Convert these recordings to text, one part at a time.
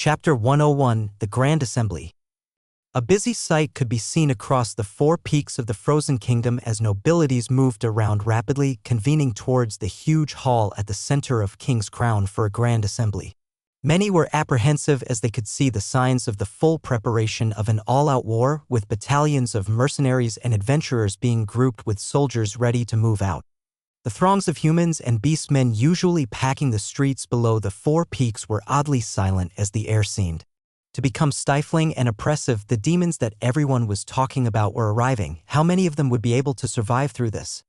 Chapter 101, The Grand Assembly. A busy sight could be seen across the four peaks of the frozen kingdom as nobilities moved around rapidly, convening towards the huge hall at the center of King's Crown for a grand assembly. Many were apprehensive as they could see the signs of the full preparation of an all-out war, with battalions of mercenaries and adventurers being grouped with soldiers ready to move out. The throngs of humans and beastmen usually packing the streets below the four peaks were oddly silent as the air seemed to become stifling and oppressive. The demons that everyone was talking about were arriving. How many of them would be able to survive through this?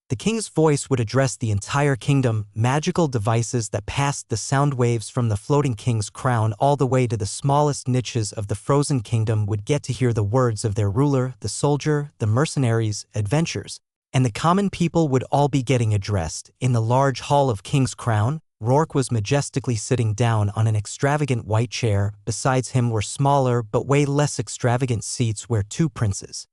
The king's voice would address the entire kingdom. Magical devices that passed the sound waves from the floating king's crown all the way to the smallest niches of the frozen kingdom would get to hear the words of their ruler, the soldier, the mercenaries, adventurers, and the common people would all be getting addressed. In the large hall of King's Crown, Rourke was majestically sitting down on an extravagant white chair. Besides him were smaller but way less extravagant seats where two princes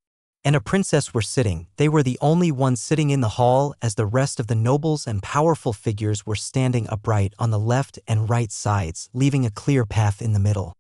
and a princess were sitting. They were the only ones sitting in the hall, as the rest of the nobles and powerful figures were standing upright on the left and right sides, leaving a clear path in the middle.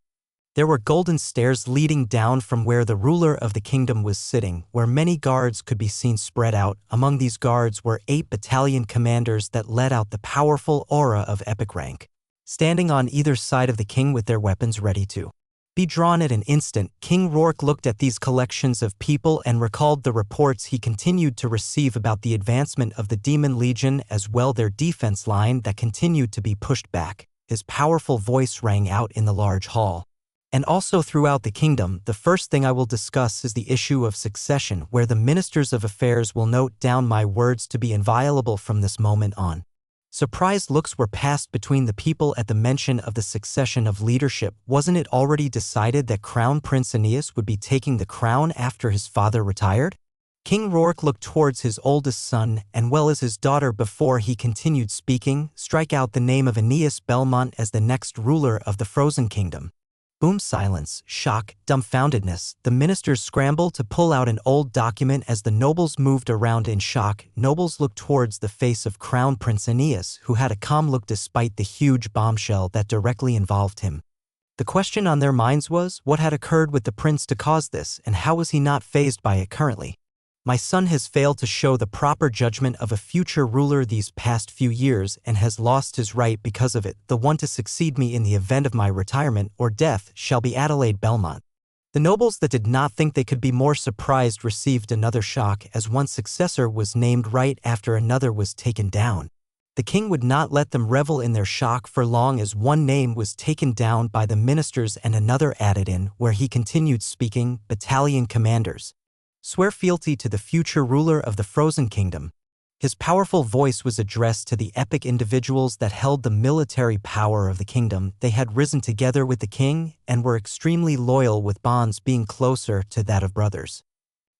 There were golden stairs leading down from where the ruler of the kingdom was sitting, where many guards could be seen spread out. Among these guards were 8 battalion commanders that let out the powerful aura of epic rank, standing on either side of the king with their weapons ready to be drawn at an instant. King Rourke looked at these collections of people and recalled the reports he continued to receive about the advancement of the Demon Legion, as well their defense line that continued to be pushed back. His powerful voice rang out in the large hall and also throughout the kingdom. The first thing I will discuss is the issue of succession, where the ministers of affairs will note down my words to be inviolable from this moment on. Surprised looks were passed between the people at the mention of the succession of leadership. Wasn't it already decided that Crown Prince Aeneas would be taking the crown after his father retired? King Rourke looked towards his oldest son and well as his daughter before he continued speaking. Strike out the name of Aeneas Belmont as the next ruler of the frozen kingdom. Boom. Silence, shock, dumbfoundedness. The ministers scrambled to pull out an old document as the nobles moved around in shock. Nobles looked towards the face of Crown Prince Aeneas, who had a calm look despite the huge bombshell that directly involved him. The question on their minds was, what had occurred with the prince to cause this, and how was he not fazed by it currently? My son has failed to show the proper judgment of a future ruler these past few years and has lost his right because of it. The one to succeed me in the event of my retirement or death shall be Adelaide Belmont. The nobles that did not think they could be more surprised received another shock as one successor was named right after another was taken down. The king would not let them revel in their shock for long as one name was taken down by the ministers and another added in, where he continued speaking. Battalion commanders, swear fealty to the future ruler of the frozen kingdom. His powerful voice was addressed to the epic individuals that held the military power of the kingdom. They had risen together with the king and were extremely loyal, with bonds being closer to that of brothers.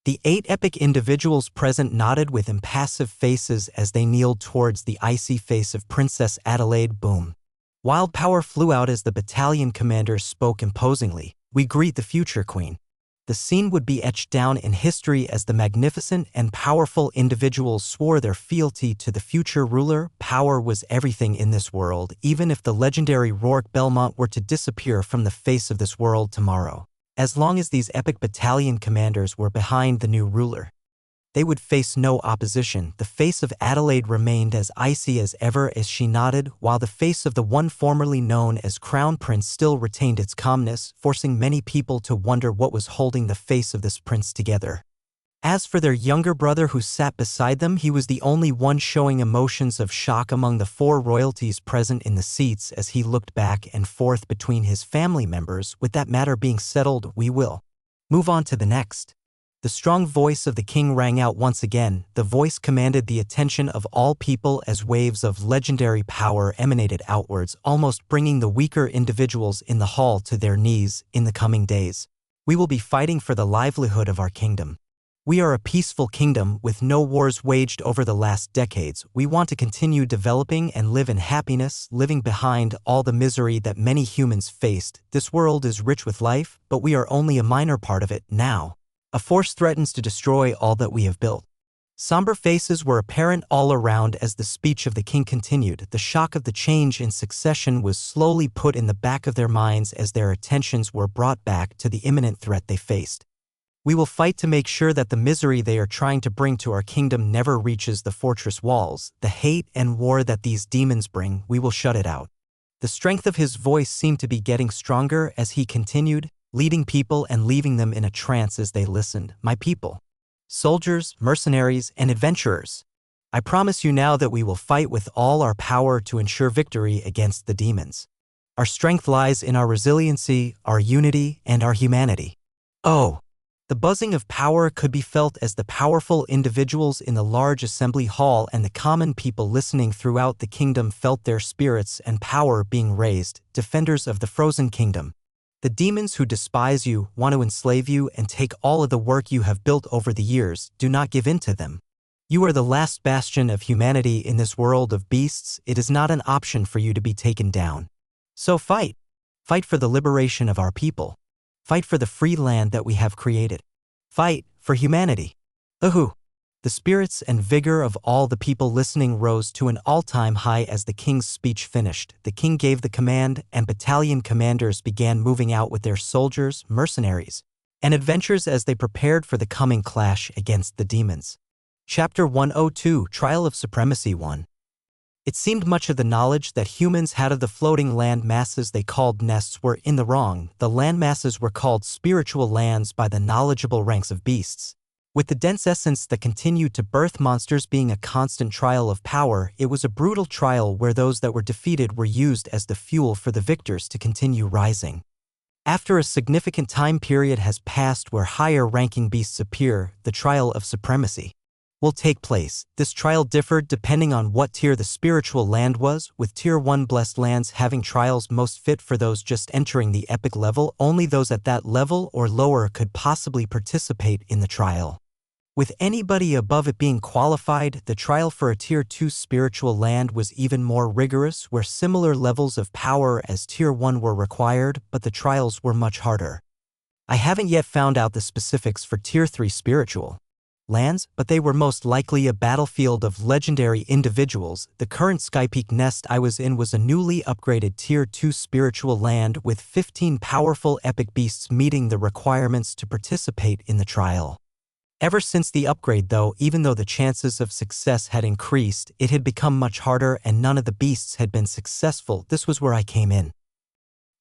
The 8 epic individuals present nodded with impassive faces as they kneeled towards the icy face of Princess Adelaide. Boom. Wild power flew out as the battalion commanders spoke imposingly. We greet the future queen. The scene would be etched down in history as the magnificent and powerful individuals swore their fealty to the future ruler. Power was everything in this world, even if the legendary Rourke Belmont were to disappear from the face of this world tomorrow. As long as these epic battalion commanders were behind the new ruler, they would face no opposition. The face of Adelaide remained as icy as ever as she nodded, while the face of the one formerly known as Crown Prince still retained its calmness, forcing many people to wonder what was holding the face of this prince together. As for their younger brother who sat beside them, he was the only one showing emotions of shock among the 4 royalties present in the seats as he looked back and forth between his family members. With that matter being settled, we will move on to the next. The strong voice of the king rang out once again. The voice commanded the attention of all people as waves of legendary power emanated outwards, almost bringing the weaker individuals in the hall to their knees. In the coming days, we will be fighting for the livelihood of our kingdom. We are a peaceful kingdom with no wars waged over the last decades. We want to continue developing and live in happiness, living behind all the misery that many humans faced. This world is rich with life, but we are only a minor part of it now. A force threatens to destroy all that we have built. Somber faces were apparent all around as the speech of the king continued. The shock of the change in succession was slowly put in the back of their minds as their attentions were brought back to the imminent threat they faced. We will fight to make sure that the misery they are trying to bring to our kingdom never reaches the fortress walls. The hate and war that these demons bring, we will shut it out. The strength of his voice seemed to be getting stronger as he continued, leading people and leaving them in a trance as they listened. My people, soldiers, mercenaries, and adventurers, I promise you now that we will fight with all our power to ensure victory against the demons. Our strength lies in our resiliency, our unity, and our humanity. Oh! The buzzing of power could be felt as the powerful individuals in the large assembly hall and the common people listening throughout the kingdom felt their spirits and power being raised. Defenders of the frozen kingdom, the demons who despise you, want to enslave you, and take all of the work you have built over the years, do not give in to them. You are the last bastion of humanity in this world of beasts. It is not an option for you to be taken down. So fight. Fight for the liberation of our people. Fight for the free land that we have created. Fight for humanity. Ahu! The spirits and vigor of all the people listening rose to an all-time high as the king's speech finished. The king gave the command, and battalion commanders began moving out with their soldiers, mercenaries, and adventurers as they prepared for the coming clash against the demons. Chapter 102, Trial of Supremacy 1. It seemed much of the knowledge that humans had of the floating land masses they called nests were in the wrong. The land masses were called spiritual lands by the knowledgeable ranks of beasts. With the dense essence that continued to birth monsters being a constant trial of power, it was a brutal trial where those that were defeated were used as the fuel for the victors to continue rising. After a significant time period has passed where higher-ranking beasts appear, the trial of supremacy will take place. This trial differed depending on what tier the spiritual land was, with Tier 1 blessed lands having trials most fit for those just entering the epic level. Only those at that level or lower could possibly participate in the trial. With anybody above it being qualified, the trial for a Tier 2 spiritual land was even more rigorous, where similar levels of power as Tier 1 were required, but the trials were much harder. I haven't yet found out the specifics for Tier 3 spiritual lands, but they were most likely a battlefield of legendary individuals. The current Skypeak nest I was in was a newly upgraded Tier 2 spiritual land with 15 powerful epic beasts meeting the requirements to participate in the trial. Ever since the upgrade though, even though the chances of success had increased, it had become much harder and none of the beasts had been successful. This was where I came in.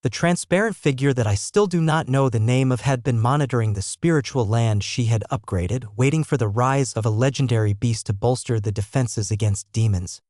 The transparent figure that I still do not know the name of had been monitoring the spiritual land she had upgraded, waiting for the rise of a legendary beast to bolster the defenses against demons.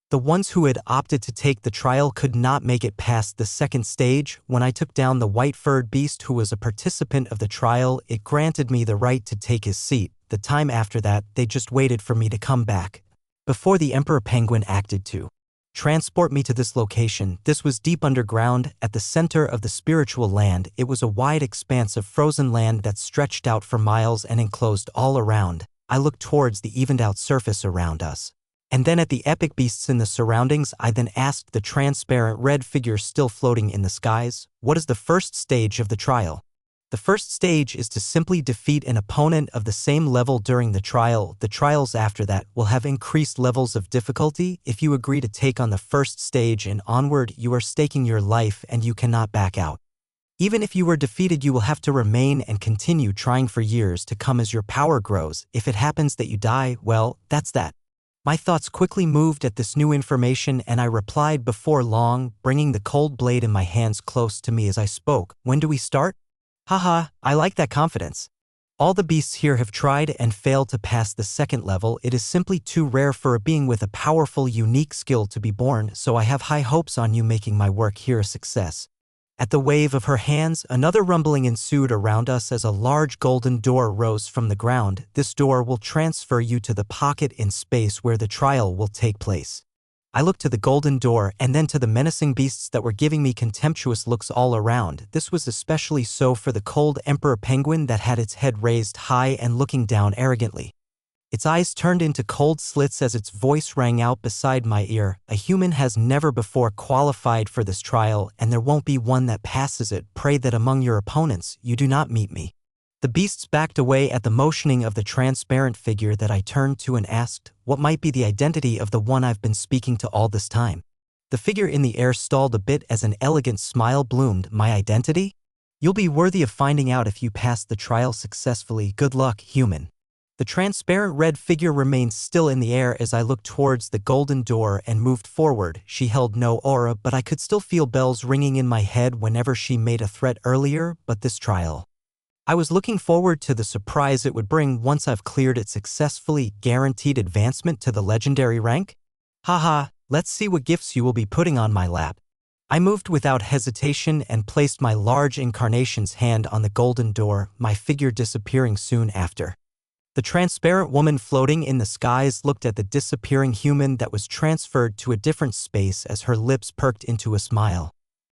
The ones who had opted to take the trial could not make it past the second stage. When I took down the white-furred beast who was a participant of the trial, it granted me the right to take his seat. The time after that, they just waited for me to come back. Before the Emperor Penguin acted to transport me to this location. This was deep underground, at the center of the spiritual land. It was a wide expanse of frozen land that stretched out for miles and enclosed all around. I looked towards the evened-out surface around us, and then at the epic beasts in the surroundings. I then asked the transparent red figure still floating in the skies, "What is the first stage of the trial?" The first stage is to simply defeat an opponent of the same level during the trial. The trials after that will have increased levels of difficulty. If you agree to take on the first stage and onward, you are staking your life and you cannot back out. Even if you were defeated, you will have to remain and continue trying for years to come as your power grows. If it happens that you die, well, that's that. My thoughts quickly moved at this new information and I replied before long, bringing the cold blade in my hands close to me as I spoke. "When do we start?" Haha, I like that confidence. All the beasts here have tried and failed to pass the second level. It is simply too rare for a being with a powerful, unique skill to be born, so I have high hopes on you making my work here a success. At the wave of her hands, another rumbling ensued around us as a large golden door rose from the ground. This door will transfer you to the pocket in space where the trial will take place. I looked to the golden door and then to the menacing beasts that were giving me contemptuous looks all around. This was especially so for the cold Emperor Penguin that had its head raised high and looking down arrogantly. Its eyes turned into cold slits as its voice rang out beside my ear. "A human has never before qualified for this trial, and there won't be one that passes it. Pray that among your opponents, you do not meet me." The beasts backed away at the motioning of the transparent figure that I turned to and asked, what might be the identity of the one I've been speaking to all this time? The figure in the air stalled a bit as an elegant smile bloomed. My identity? You'll be worthy of finding out if you pass the trial successfully. Good luck, human. The transparent red figure remained still in the air as I looked towards the golden door and moved forward. She held no aura, but I could still feel bells ringing in my head whenever she made a threat earlier. But this trial, I was looking forward to the surprise it would bring once I've cleared it successfully. Guaranteed advancement to the legendary rank? Haha, let's see what gifts you will be putting on my lap. I moved without hesitation and placed my large incarnation's hand on the golden door, my figure disappearing soon after. The transparent woman floating in the skies looked at the disappearing human that was transferred to a different space as her lips perked into a smile.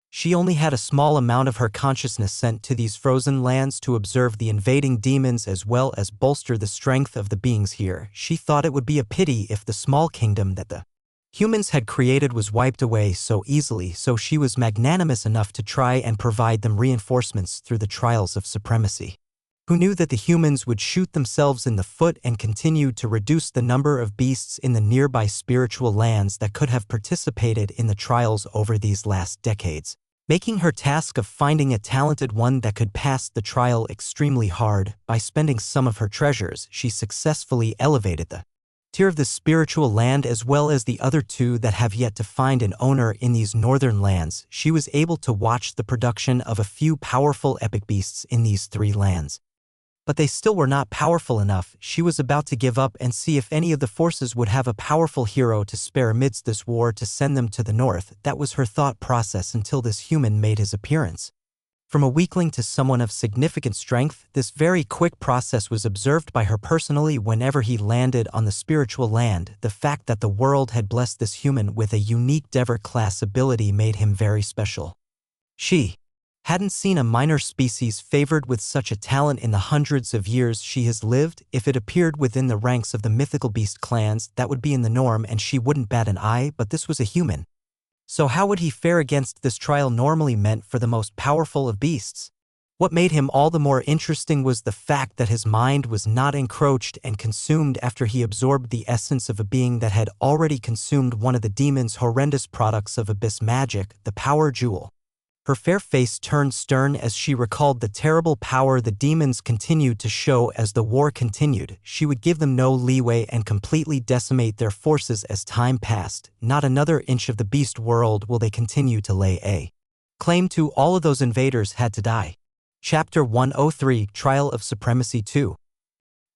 She only had a small amount of her consciousness sent to these frozen lands to observe the invading demons as well as bolster the strength of the beings here. She thought it would be a pity if the small kingdom that the humans had created was wiped away so easily, so she was magnanimous enough to try and provide them reinforcements through the trials of supremacy. Who knew that the humans would shoot themselves in the foot and continue to reduce the number of beasts in the nearby spiritual lands that could have participated in the trials over these last decades, making her task of finding a talented one that could pass the trial extremely hard. By spending some of her treasures, she successfully elevated the tier of the spiritual land as well as the other two that have yet to find an owner in these northern lands. She was able to watch the production of a few powerful epic beasts in these three lands. But they still were not powerful enough. She was about to give up and see if any of the forces would have a powerful hero to spare amidst this war to send them to the north. That was her thought process until this human made his appearance. From a weakling to someone of significant strength, this very quick process was observed by her personally whenever he landed on the spiritual land. The fact that the world had blessed this human with a unique Dever-class ability made him very special. She hadn't seen a minor species favored with such a talent in the hundreds of years she has lived. If it appeared within the ranks of the mythical beast clans, that would be in the norm and she wouldn't bat an eye, but this was a human. So how would he fare against this trial normally meant for the most powerful of beasts? What made him all the more interesting was the fact that his mind was not encroached and consumed after he absorbed the essence of a being that had already consumed one of the demon's horrendous products of abyss magic, the power jewel. Her fair face turned stern as she recalled the terrible power the demons continued to show as the war continued. She would give them no leeway and completely decimate their forces as time passed. Not another inch of the beast world will they continue to lay claim to. All of those invaders had to die. Chapter 103, Trial of Supremacy 2.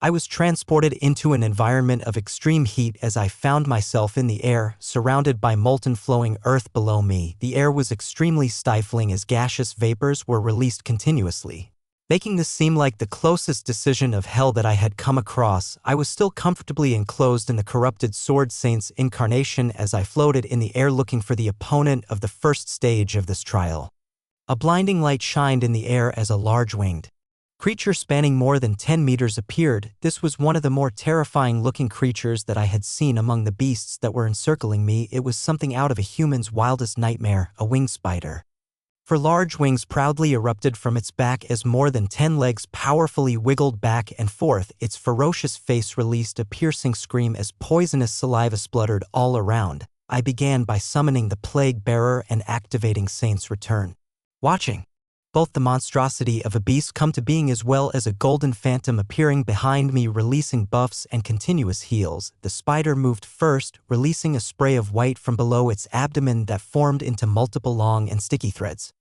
I was transported into an environment of extreme heat as I found myself in the air, surrounded by molten flowing earth below me. The air was extremely stifling as gaseous vapors were released continuously, making this seem like the closest decision of hell that I had come across. I was still comfortably enclosed in the corrupted Sword Saint's incarnation as I floated in the air looking for the opponent of the first stage of this trial. A blinding light shined in the air as a large winged creature spanning more than 10 meters appeared. This was one of the more terrifying-looking creatures that I had seen among the beasts that were encircling me. It was something out of a human's wildest nightmare, a winged spider. For large wings proudly erupted from its back as more than 10 legs powerfully wiggled back and forth. Its ferocious face released a piercing scream as poisonous saliva spluttered all around. I began by summoning the Plague Bearer and activating Saint's Return. Watching both the monstrosity of a beast come to being as well as a golden phantom appearing behind me releasing buffs and continuous heals. The spider moved first, releasing a spray of white from below its abdomen that formed into multiple long and sticky threads.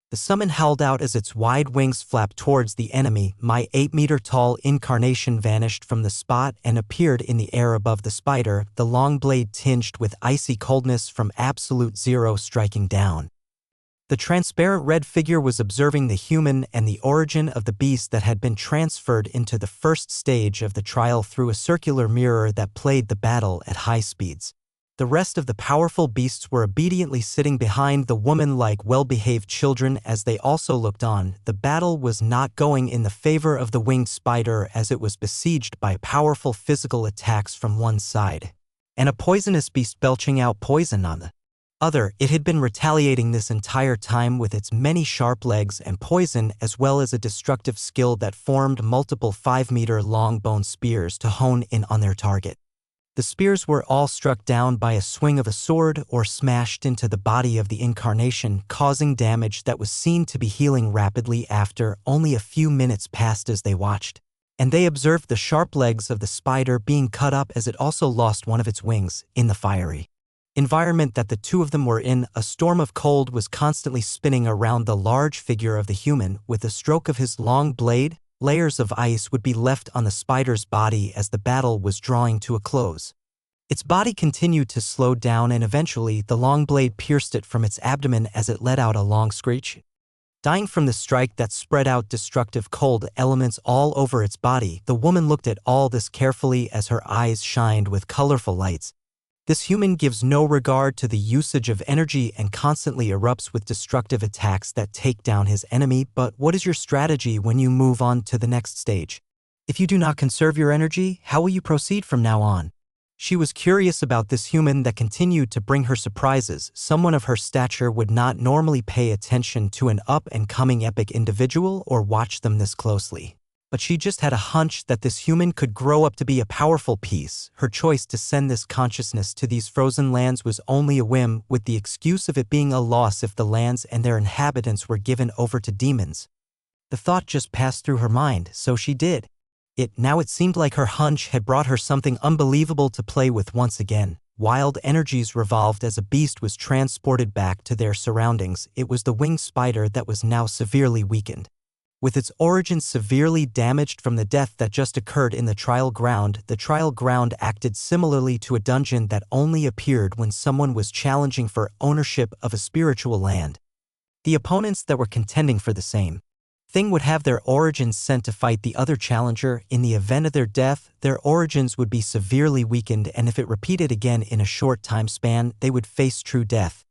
The summon howled out as its wide wings flapped towards the enemy. My 8-meter-tall incarnation vanished from the spot and appeared in the air above the spider, the long blade tinged with icy coldness from absolute zero striking down. The transparent red figure was observing the human and the origin of the beast that had been transferred into the first stage of the trial through a circular mirror that played the battle at high speeds. The rest of the powerful beasts were obediently sitting behind the woman like well-behaved children as they also looked on. The battle was not going in the favor of the winged spider as it was besieged by powerful physical attacks from one side, and a poisonous beast belching out poison on the other, it had been retaliating this entire time with its many sharp legs and poison, as well as a destructive skill that formed multiple 5-meter-long bone spears to hone in on their target. The spears were all struck down by a swing of a sword or smashed into the body of the incarnation, causing damage that was seen to be healing rapidly after only a few minutes passed as they watched. And they observed the sharp legs of the spider being cut up as it also lost one of its wings in the fiery environment that the two of them were in. A storm of cold was constantly spinning around the large figure of the human. With the stroke of his long blade, layers of ice would be left on the spider's body as the battle was drawing to a close. Its body continued to slow down, and eventually the long blade pierced it from its abdomen as it let out a long screech. Dying from the strike that spread out destructive cold elements all over its body, the woman looked at all this carefully as her eyes shined with colorful lights. This human gives no regard to the usage of energy and constantly erupts with destructive attacks that take down his enemy. But what is your strategy when you move on to the next stage? If you do not conserve your energy, how will you proceed from now on? She was curious about this human that continued to bring her surprises. Someone of her stature would not normally pay attention to an up-and-coming epic individual or watch them this closely. But she just had a hunch that this human could grow up to be a powerful piece. Her choice to send this consciousness to these frozen lands was only a whim, with the excuse of it being a loss if the lands and their inhabitants were given over to demons. The thought just passed through her mind, so she did. Now it seemed like her hunch had brought her something unbelievable to play with once again. Wild energies revolved as a beast was transported back to their surroundings. It was the winged spider that was now severely weakened. With its origins severely damaged from the death that just occurred in the trial ground acted similarly to a dungeon that only appeared when someone was challenging for ownership of a spiritual land. The opponents that were contending for the same thing would have their origins sent to fight the other challenger. In the event of their death, their origins would be severely weakened, and if it repeated again in a short time span, they would face true death.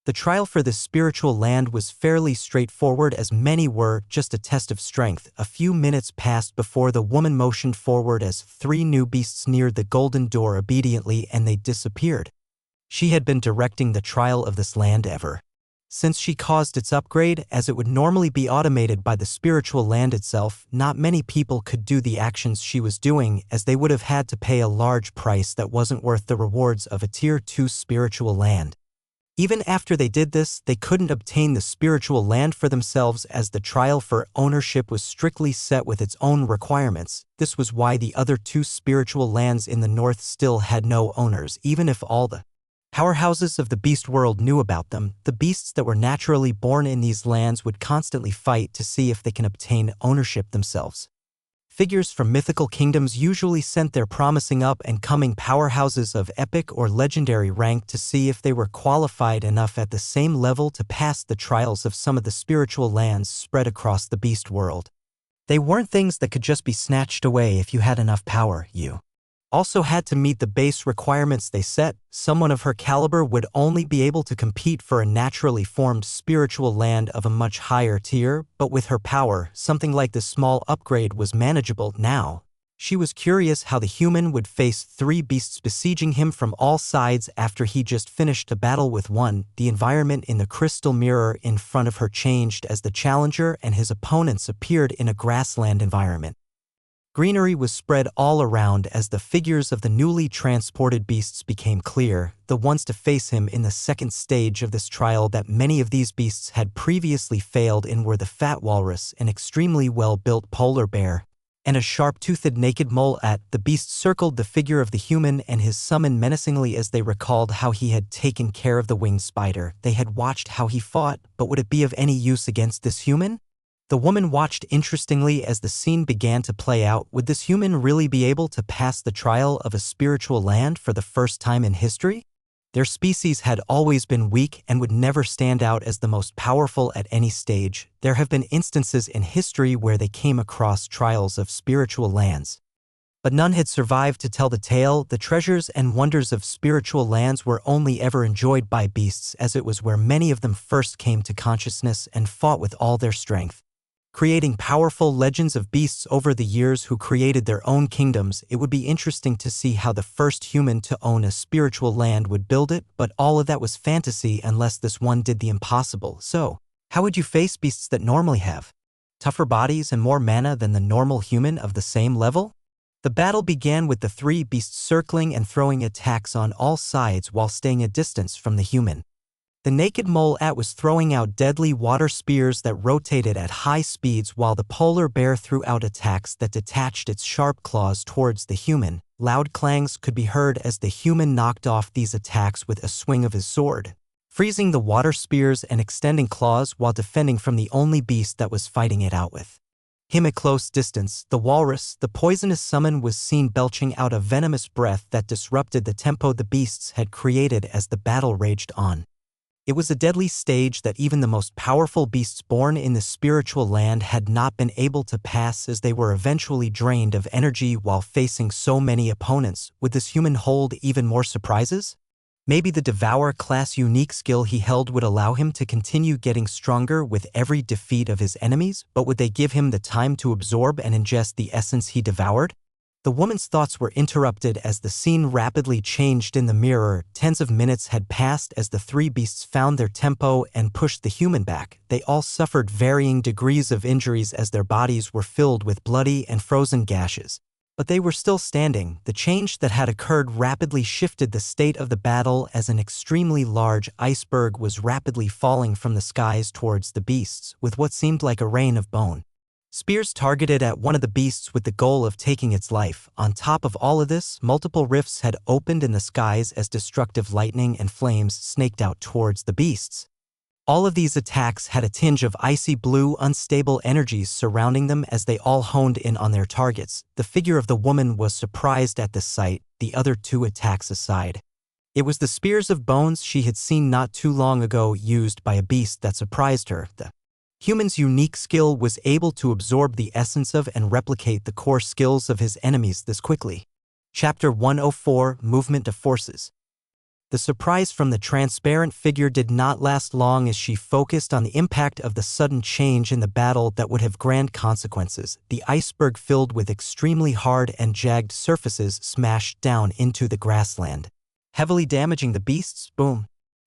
The trial for this spiritual land was fairly straightforward, as many were just a test of strength. A few minutes passed before the woman motioned forward as 3 new beasts neared the golden door obediently, and they disappeared. She had been directing the trial of this land ever since she caused its upgrade, as it would normally be automated by the spiritual land itself. Not many people could do the actions she was doing, as they would have had to pay a large price that wasn't worth the rewards of a Tier 2 spiritual land. Even after they did this, they couldn't obtain the spiritual land for themselves, as the trial for ownership was strictly set with its own requirements. This was why the other 2 spiritual lands in the north still had no owners, even if all the powerhouses of the beast world knew about them. The beasts that were naturally born in these lands would constantly fight to see if they can obtain ownership themselves. Figures from mythical kingdoms usually sent their promising up-and-coming powerhouses of epic or legendary rank to see if they were qualified enough at the same level to pass the trials of some of the spiritual lands spread across the beast world. They weren't things that could just be snatched away if you had enough power. You also had to meet the base requirements they set. Someone of her caliber would only be able to compete for a naturally formed spiritual land of a much higher tier, but with her power, something like this small upgrade was manageable now. She was curious how the human would face 3 beasts besieging him from all sides after he just finished a battle with one. The environment in the crystal mirror in front of her changed as the challenger and his opponents appeared in a grassland environment. Greenery was spread all around as the figures of the newly transported beasts became clear, the ones to face him in the second stage of this trial that many of these beasts had previously failed in were the fat walrus, an extremely well-built polar bear, and a sharp-toothed naked mole. The beasts circled the figure of the human and his summon menacingly as they recalled how he had taken care of the winged spider. They had watched how he fought, but would it be of any use against this human? The woman watched interestingly as the scene began to play out. Would this human really be able to pass the trial of a spiritual land for the first time in history? Their species had always been weak and would never stand out as the most powerful at any stage. There have been instances in history where they came across trials of spiritual lands, but none had survived to tell the tale. The treasures and wonders of spiritual lands were only ever enjoyed by beasts, as it was where many of them first came to consciousness and fought with all their strength. creating powerful legends of beasts over the years who created their own kingdoms. It would be interesting to see how the first human to own a spiritual land would build it, but all of that was fantasy unless this one did the impossible. So, how would you face beasts that normally have tougher bodies and more mana than the normal human of the same level? The battle began with the three beasts circling and throwing attacks on all sides while staying a distance from the human. The naked mole was throwing out deadly water spears that rotated at high speeds while the polar bear threw out attacks that detached its sharp claws towards the human. Loud clangs could be heard as the human knocked off these attacks with a swing of his sword, freezing the water spears and extending claws while defending from the only beast that was fighting it out with him at close distance. The walrus, the poisonous summon, was seen belching out a venomous breath that disrupted the tempo the beasts had created as the battle raged on. It was a deadly stage that even the most powerful beasts born in the spiritual land had not been able to pass, as they were eventually drained of energy while facing so many opponents. Would this human hold even more surprises? Maybe the Devour class unique skill he held would allow him to continue getting stronger with every defeat of his enemies, but would they give him the time to absorb and ingest the essence he devoured? The woman's thoughts were interrupted as the scene rapidly changed in the mirror. Tens of minutes had passed as the three beasts found their tempo and pushed the human back. They all suffered varying degrees of injuries as their bodies were filled with bloody and frozen gashes. But they were still standing. The change that had occurred rapidly shifted the state of the battle as an extremely large iceberg was rapidly falling from the skies towards the beasts, with what seemed like a rain of bone. Spears targeted at one of the beasts with the goal of taking its life. On top of all of this, multiple rifts had opened in the skies as destructive lightning and flames snaked out towards the beasts. All of these attacks had a tinge of icy blue, unstable energies surrounding them as they all honed in on their targets. The figure of the woman was surprised at this sight, the other two attacks aside. It was the spears of bones she had seen not too long ago used by a beast that surprised her. The human's unique skill was able to absorb the essence of and replicate the core skills of his enemies this quickly. Chapter 104: Movement of Forces. The surprise from the transparent figure did not last long as she focused on the impact of the sudden change in the battle that would have grand consequences. The iceberg, filled with extremely hard and jagged surfaces, smashed down into the grassland, heavily damaging the beasts. Boom.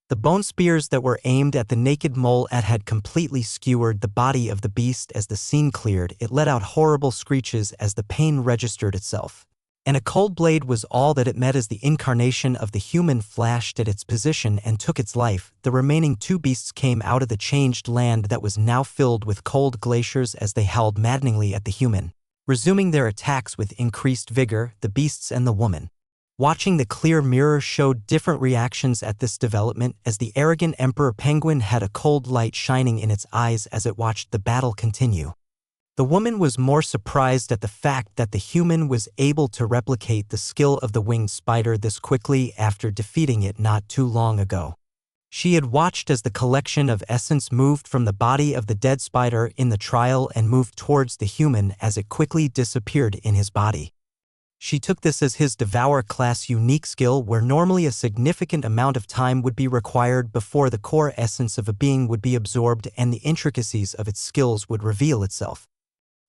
The bone spears that were aimed at the naked mole had completely skewered the body of the beast. As the scene cleared, it let out horrible screeches as the pain registered itself. And a cold blade was all that it met as the incarnation of the human flashed at its position and took its life. The remaining two beasts came out of the changed land that was now filled with cold glaciers as they howled maddeningly at the human, resuming their attacks with increased vigor. The beasts and the woman, watching the clear mirror, showed different reactions at this development, as the arrogant emperor penguin had a cold light shining in its eyes as it watched the battle continue. The woman was more surprised at the fact that the human was able to replicate the skill of the winged spider this quickly after defeating it not too long ago. She had watched as the collection of essence moved from the body of the dead spider in the trial and moved towards the human as it quickly disappeared in his body. She took this as his Devour class unique skill, where normally a significant amount of time would be required before the core essence of a being would be absorbed and the intricacies of its skills would reveal itself.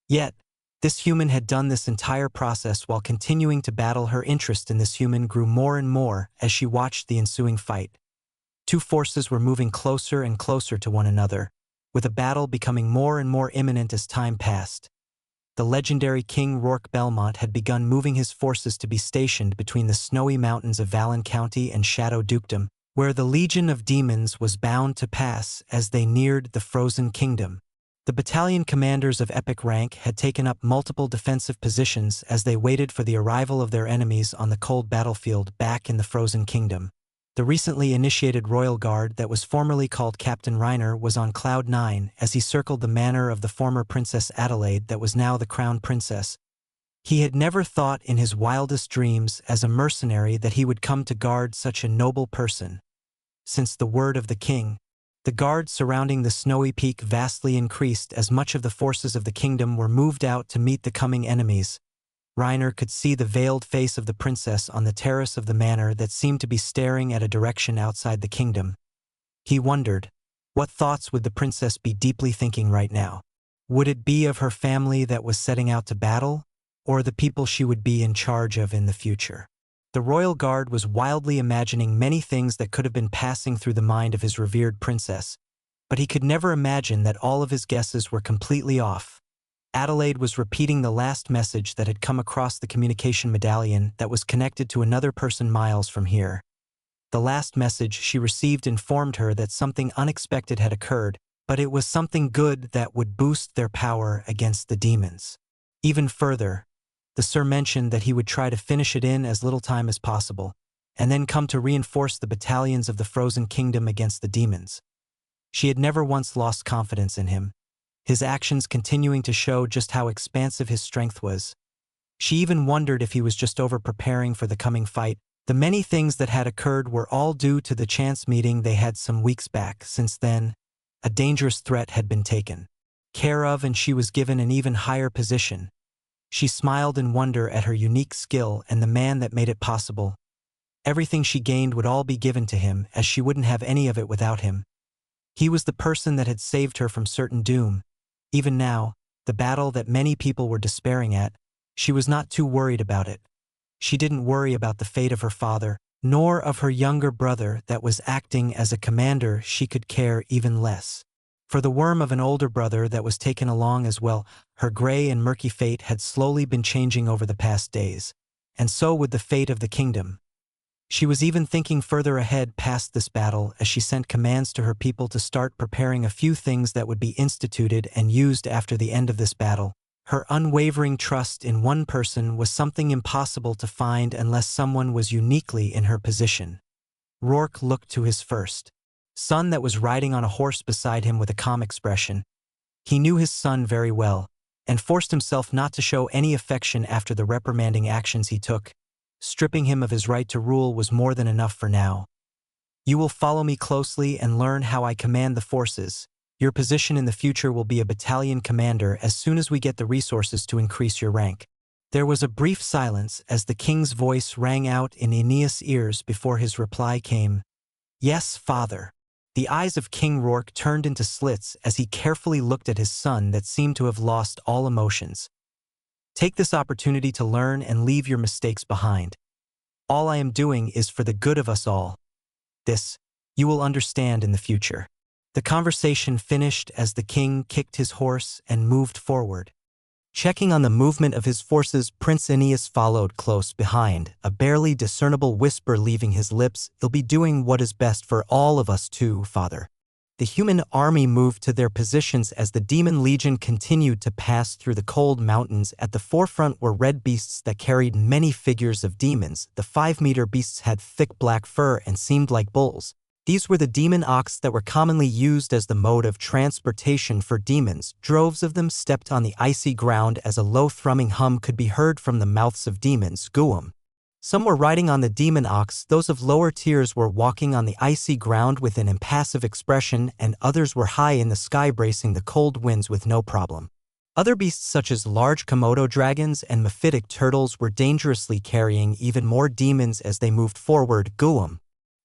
Yet, this human had done this entire process while continuing to battle. Her interest in this human grew more and more as she watched the ensuing fight. Two forces were moving closer and closer to one another, with a battle becoming more and more imminent as time passed. The legendary King Rourke Belmont had begun moving his forces to be stationed between the snowy mountains of Vallon County and Shadow Dukedom, where the Legion of Demons was bound to pass as they neared the Frozen Kingdom. The battalion commanders of epic rank had taken up multiple defensive positions as they waited for the arrival of their enemies on the cold battlefield back in the Frozen Kingdom. The recently initiated royal guard that was formerly called Captain Reiner was on Cloud 9 as he circled the manor of the former Princess Adelaide that was now the Crown Princess. He had never thought in his wildest dreams as a mercenary that he would come to guard such a noble person. Since the word of the king, the guard surrounding the snowy peak vastly increased as much of the forces of the kingdom were moved out to meet the coming enemies. Reiner could see the veiled face of the princess on the terrace of the manor that seemed to be staring at a direction outside the kingdom. He wondered, what thoughts would the princess be deeply thinking right now? Would it be of her family that was setting out to battle, or the people she would be in charge of in the future? The royal guard was wildly imagining many things that could have been passing through the mind of his revered princess, but he could never imagine that all of his guesses were completely off. Adelaide was repeating the last message that had come across the communication medallion that was connected to another person miles from here. The last message she received informed her that something unexpected had occurred, but it was something good that would boost their power against the demons. Even further, the Sir mentioned that he would try to finish it in as little time as possible, and then come to reinforce the battalions of the Frozen Kingdom against the demons. She had never once lost confidence in him, his actions continuing to show just how expansive his strength was. She even wondered if he was just over-preparing for the coming fight. The many things that had occurred were all due to the chance meeting they had some weeks back. Since then, a dangerous threat had been taken care of, and she was given an even higher position. She smiled in wonder at her unique skill and the man that made it possible. Everything she gained would all be given to him, as she wouldn't have any of it without him. He was the person that had saved her from certain doom. Even now, the battle that many people were despairing at, she was not too worried about it. She didn't worry about the fate of her father, nor of her younger brother that was acting as a commander. She could care even less. For the worm of an older brother that was taken along as well, her gray and murky fate had slowly been changing over the past days, and so would the fate of the kingdom. She was even thinking further ahead past this battle as she sent commands to her people to start preparing a few things that would be instituted and used after the end of this battle. Her unwavering trust in one person was something impossible to find unless someone was uniquely in her position. Rourke looked to his first son that was riding on a horse beside him with a calm expression. He knew his son very well, and forced himself not to show any affection after the reprimanding actions he took. Stripping him of his right to rule was more than enough for now. You will follow me closely and learn how I command the forces. Your position in the future will be a battalion commander as soon as we get the resources to increase your rank. There was a brief silence as the king's voice rang out in Aeneas' ears before his reply came. Yes, father. The eyes of King Rourke turned into slits as he carefully looked at his son that seemed to have lost all emotions. Take this opportunity to learn and leave your mistakes behind. All I am doing is for the good of us all. This, you will understand in the future. The conversation finished as the king kicked his horse and moved forward. Checking on the movement of his forces, Prince Aeneas followed close behind, a barely discernible whisper leaving his lips. You'll be doing what is best for all of us too, father. The human army moved to their positions as the demon legion continued to pass through the cold mountains. At the forefront were red beasts that carried many figures of demons. The 5-meter beasts had thick black fur and seemed like bulls. These were the demon ox that were commonly used as the mode of transportation for demons. Droves of them stepped on the icy ground as a low thrumming hum could be heard from the mouths of demons. Goom. Some were riding on the demon ox, those of lower tiers were walking on the icy ground with an impassive expression, and others were high in the sky bracing the cold winds with no problem. Other beasts such as large Komodo dragons and mephitic turtles were dangerously carrying even more demons as they moved forward. Goom.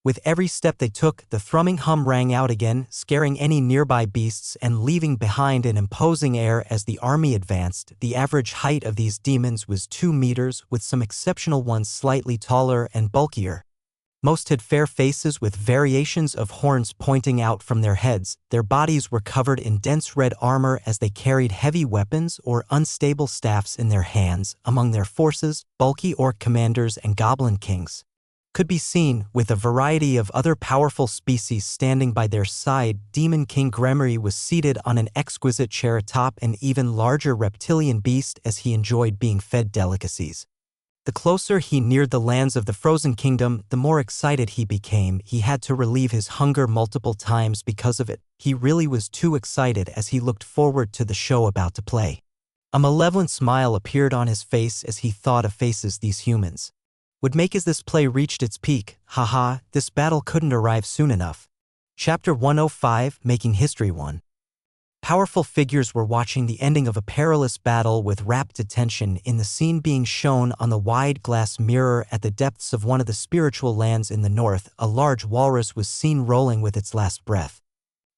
With every step they took, the thrumming hum rang out again, scaring any nearby beasts and leaving behind an imposing air as the army advanced. The average height of these demons was 2 meters, with some exceptional ones slightly taller and bulkier. Most had fair faces with variations of horns pointing out from their heads. Their bodies were covered in dense red armor as they carried heavy weapons or unstable staffs in their hands. Among their forces, bulky orc commanders and goblin kings could be seen, with a variety of other powerful species standing by their side. Demon King Gremory was seated on an exquisite chair atop an even larger reptilian beast as he enjoyed being fed delicacies. The closer he neared the lands of the Frozen Kingdom, the more excited he became. He had to relieve his hunger multiple times because of it. He really was too excited as he looked forward to the show about to play. A malevolent smile appeared on his face as he thought of faces these humans would make as this play reached its peak. Haha, this battle couldn't arrive soon enough. Chapter 105, Making History 1. Powerful figures were watching the ending of a perilous battle with rapt attention. In the scene being shown on the wide glass mirror at the depths of one of the spiritual lands in the north, a large walrus was seen rolling with its last breath.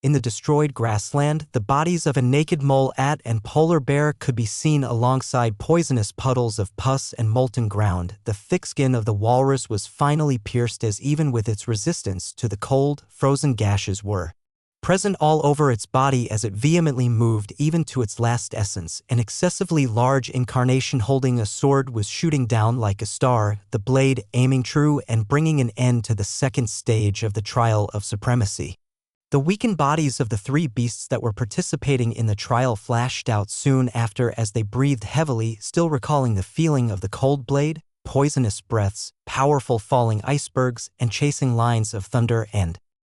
In the destroyed grassland, the bodies of a naked mole at and polar bear could be seen alongside poisonous puddles of pus and molten ground. The thick skin of the walrus was finally pierced, as even with its resistance to the cold, frozen gashes were present all over its body as it vehemently moved even to its last essence. An excessively large incarnation holding a sword was shooting down like a star, the blade aiming true and bringing an end to the second stage of the trial of supremacy. The weakened bodies of the three beasts that were participating in the trial flashed out soon after as they breathed heavily, still recalling the feeling of the cold blade, poisonous breaths, powerful falling icebergs, and chasing lines of thunder and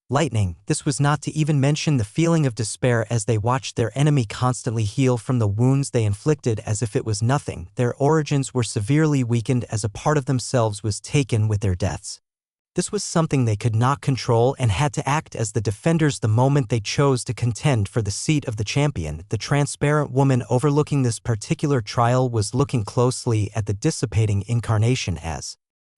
lightning. This was not to even mention the feeling of despair as they watched their enemy constantly heal from the wounds they inflicted as if it was nothing. Their origins were severely weakened as a part of themselves was taken with their deaths. This was something they could not control and had to act as the defenders the moment they chose to contend for the seat of the champion. The transparent woman overlooking this particular trial was looking closely at the dissipating incarnation as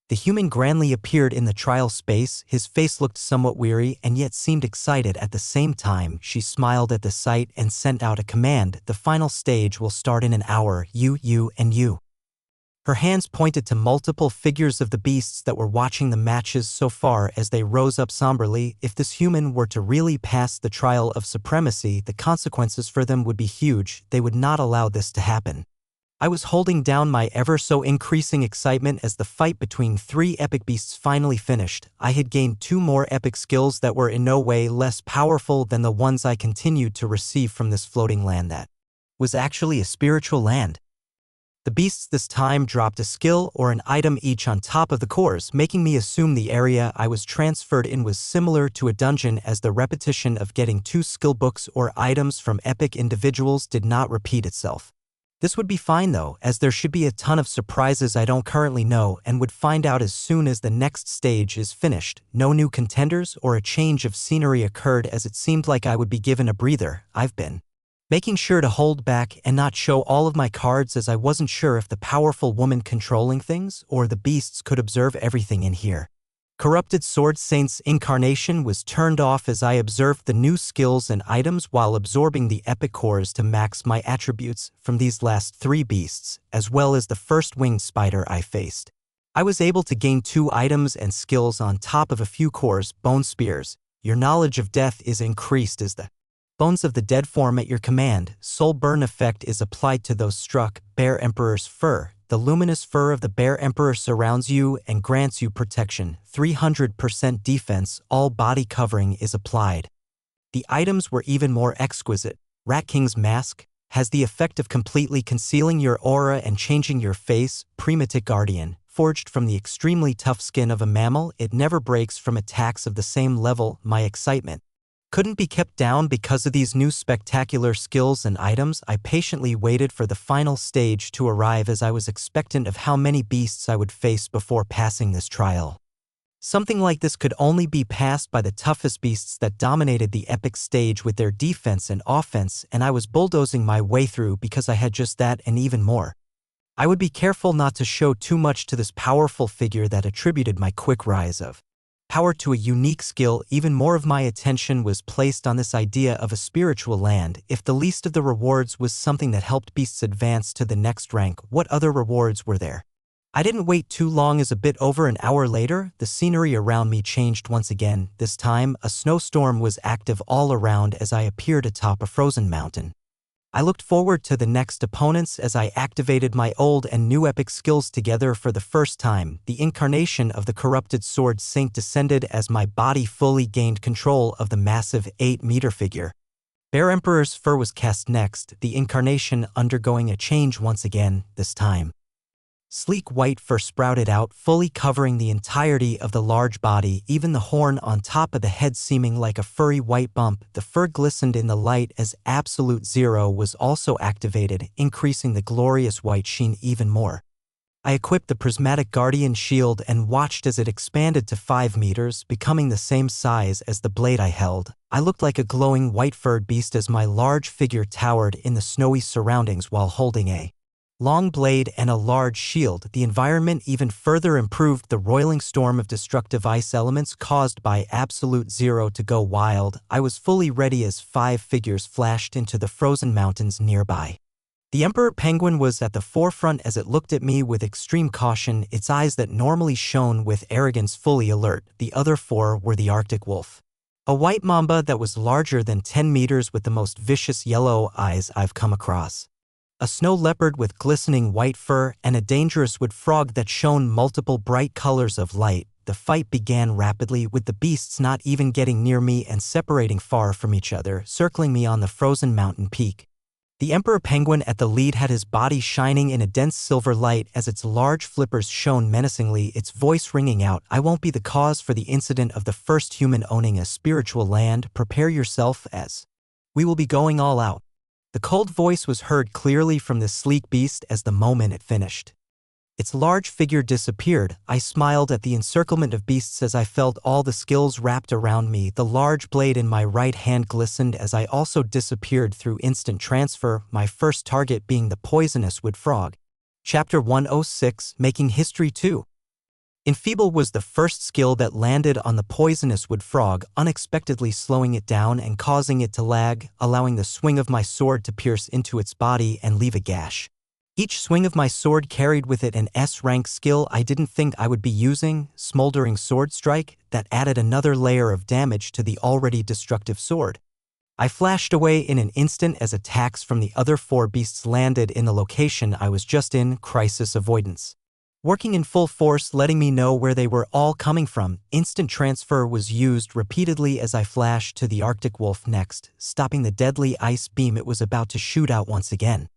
the human grandly appeared in the trial space. His face looked somewhat weary and yet seemed excited at the same time. She smiled at the sight and sent out a command. The final stage will start in an hour. You, and you. Her hands pointed to multiple figures of the beasts that were watching the matches so far as they rose up somberly. If this human were to really pass the trial of supremacy, the consequences for them would be huge. They would not allow this to happen. I was holding down my ever-so-increasing excitement as the fight between three epic beasts finally finished. I had gained 2 more epic skills that were in no way less powerful than the ones I continued to receive from this floating land that was actually a spiritual land. The beasts this time dropped a skill or an item each on top of the cores, making me assume the area I was transferred in was similar to a dungeon, as the repetition of getting 2 skill books or items from epic individuals did not repeat itself. This would be fine though, as there should be a ton of surprises I don't currently know and would find out as soon as the next stage is finished. No new contenders or a change of scenery occurred, as it seemed like I would be given a breather. I've been making sure to hold back and not show all of my cards, as I wasn't sure if the powerful woman controlling things or the beasts could observe everything in here. Corrupted Sword Saint's incarnation was turned off as I observed the new skills and items while absorbing the epic cores to max my attributes from these last 3 beasts, as well as the first winged spider I faced. I was able to gain 2 items and skills on top of a few cores. Bone Spears. Your knowledge of death is increased as the bones of the dead form at your command. Soul burn effect is applied to those struck. Bear Emperor's Fur. The luminous fur of the Bear Emperor surrounds you and grants you protection. 300% defense. All body covering is applied. The items were even more exquisite. Rat King's Mask has the effect of completely concealing your aura and changing your face. Primitic Guardian. Forged from the extremely tough skin of a mammal, it never breaks from attacks of the same level. My excitement couldn't be kept down because of these new spectacular skills and items. I patiently waited for the final stage to arrive, as I was expectant of how many beasts I would face before passing this trial. Something like this could only be passed by the toughest beasts that dominated the epic stage with their defense and offense, and I was bulldozing my way through because I had just that and even more. I would be careful not to show too much to this powerful figure that attributed my quick rise of power to a unique skill. Even more of my attention was placed on this idea of a spiritual land. If the least of the rewards was something that helped beasts advance to the next rank, what other rewards were there? I didn't wait too long, as a bit over an hour later, the scenery around me changed once again. This time, a snowstorm was active all around as I appeared atop a frozen mountain. I looked forward to the next opponents as I activated my old and new epic skills together for the first time. The incarnation of the Corrupted Sword Saint descended as my body fully gained control of the massive 8-meter figure. Bear Emperor's Fur was cast next, the incarnation undergoing a change once again. This time, sleek white fur sprouted out, fully covering the entirety of the large body, even the horn on top of the head seeming like a furry white bump. The fur glistened in the light as Absolute Zero was also activated, increasing the glorious white sheen even more. I equipped the Prismatic Guardian Shield and watched as it expanded to 5 meters, becoming the same size as the blade I held. I looked like a glowing white-furred beast as my large figure towered in the snowy surroundings while holding a long blade and a large shield. The environment even further improved. The roiling storm of destructive ice elements caused by Absolute Zero to go wild. I was fully ready as 5 figures flashed into the frozen mountains nearby. The Emperor Penguin was at the forefront as it looked at me with extreme caution, its eyes that normally shone with arrogance fully alert. The other 4 were the Arctic wolf, a white mamba that was larger than 10 meters with the most vicious yellow eyes I've come across, a snow leopard with glistening white fur, and a dangerous wood frog that shone multiple bright colors of light. The fight began rapidly, with the beasts not even getting near me and separating far from each other, circling me on the frozen mountain peak. The Emperor Penguin at the lead had his body shining in a dense silver light as its large flippers shone menacingly, its voice ringing out, "I won't be the cause for the incident of the first human owning a spiritual land. Prepare yourself, as we will be going all out." The cold voice was heard clearly from the sleek beast as the moment it finished, its large figure disappeared. I smiled at the encirclement of beasts as I felt all the skills wrapped around me. The large blade in my right hand glistened as I also disappeared through instant transfer, my first target being the poisonous wood frog. Chapter 106, Making History 2. Enfeeble was the first skill that landed on the poisonous wood frog, unexpectedly slowing it down and causing it to lag, allowing the swing of my sword to pierce into its body and leave a gash. Each swing of my sword carried with it an S-rank skill I didn't think I would be using, Smoldering Sword Strike, that added another layer of damage to the already destructive sword. I flashed away in an instant as attacks from the other 4 beasts landed in the location I was just in, crisis avoidance working in full force, letting me know where they were all coming from. Instant transfer was used repeatedly as I flashed to the Arctic wolf next, stopping the deadly ice beam it was about to shoot out once again.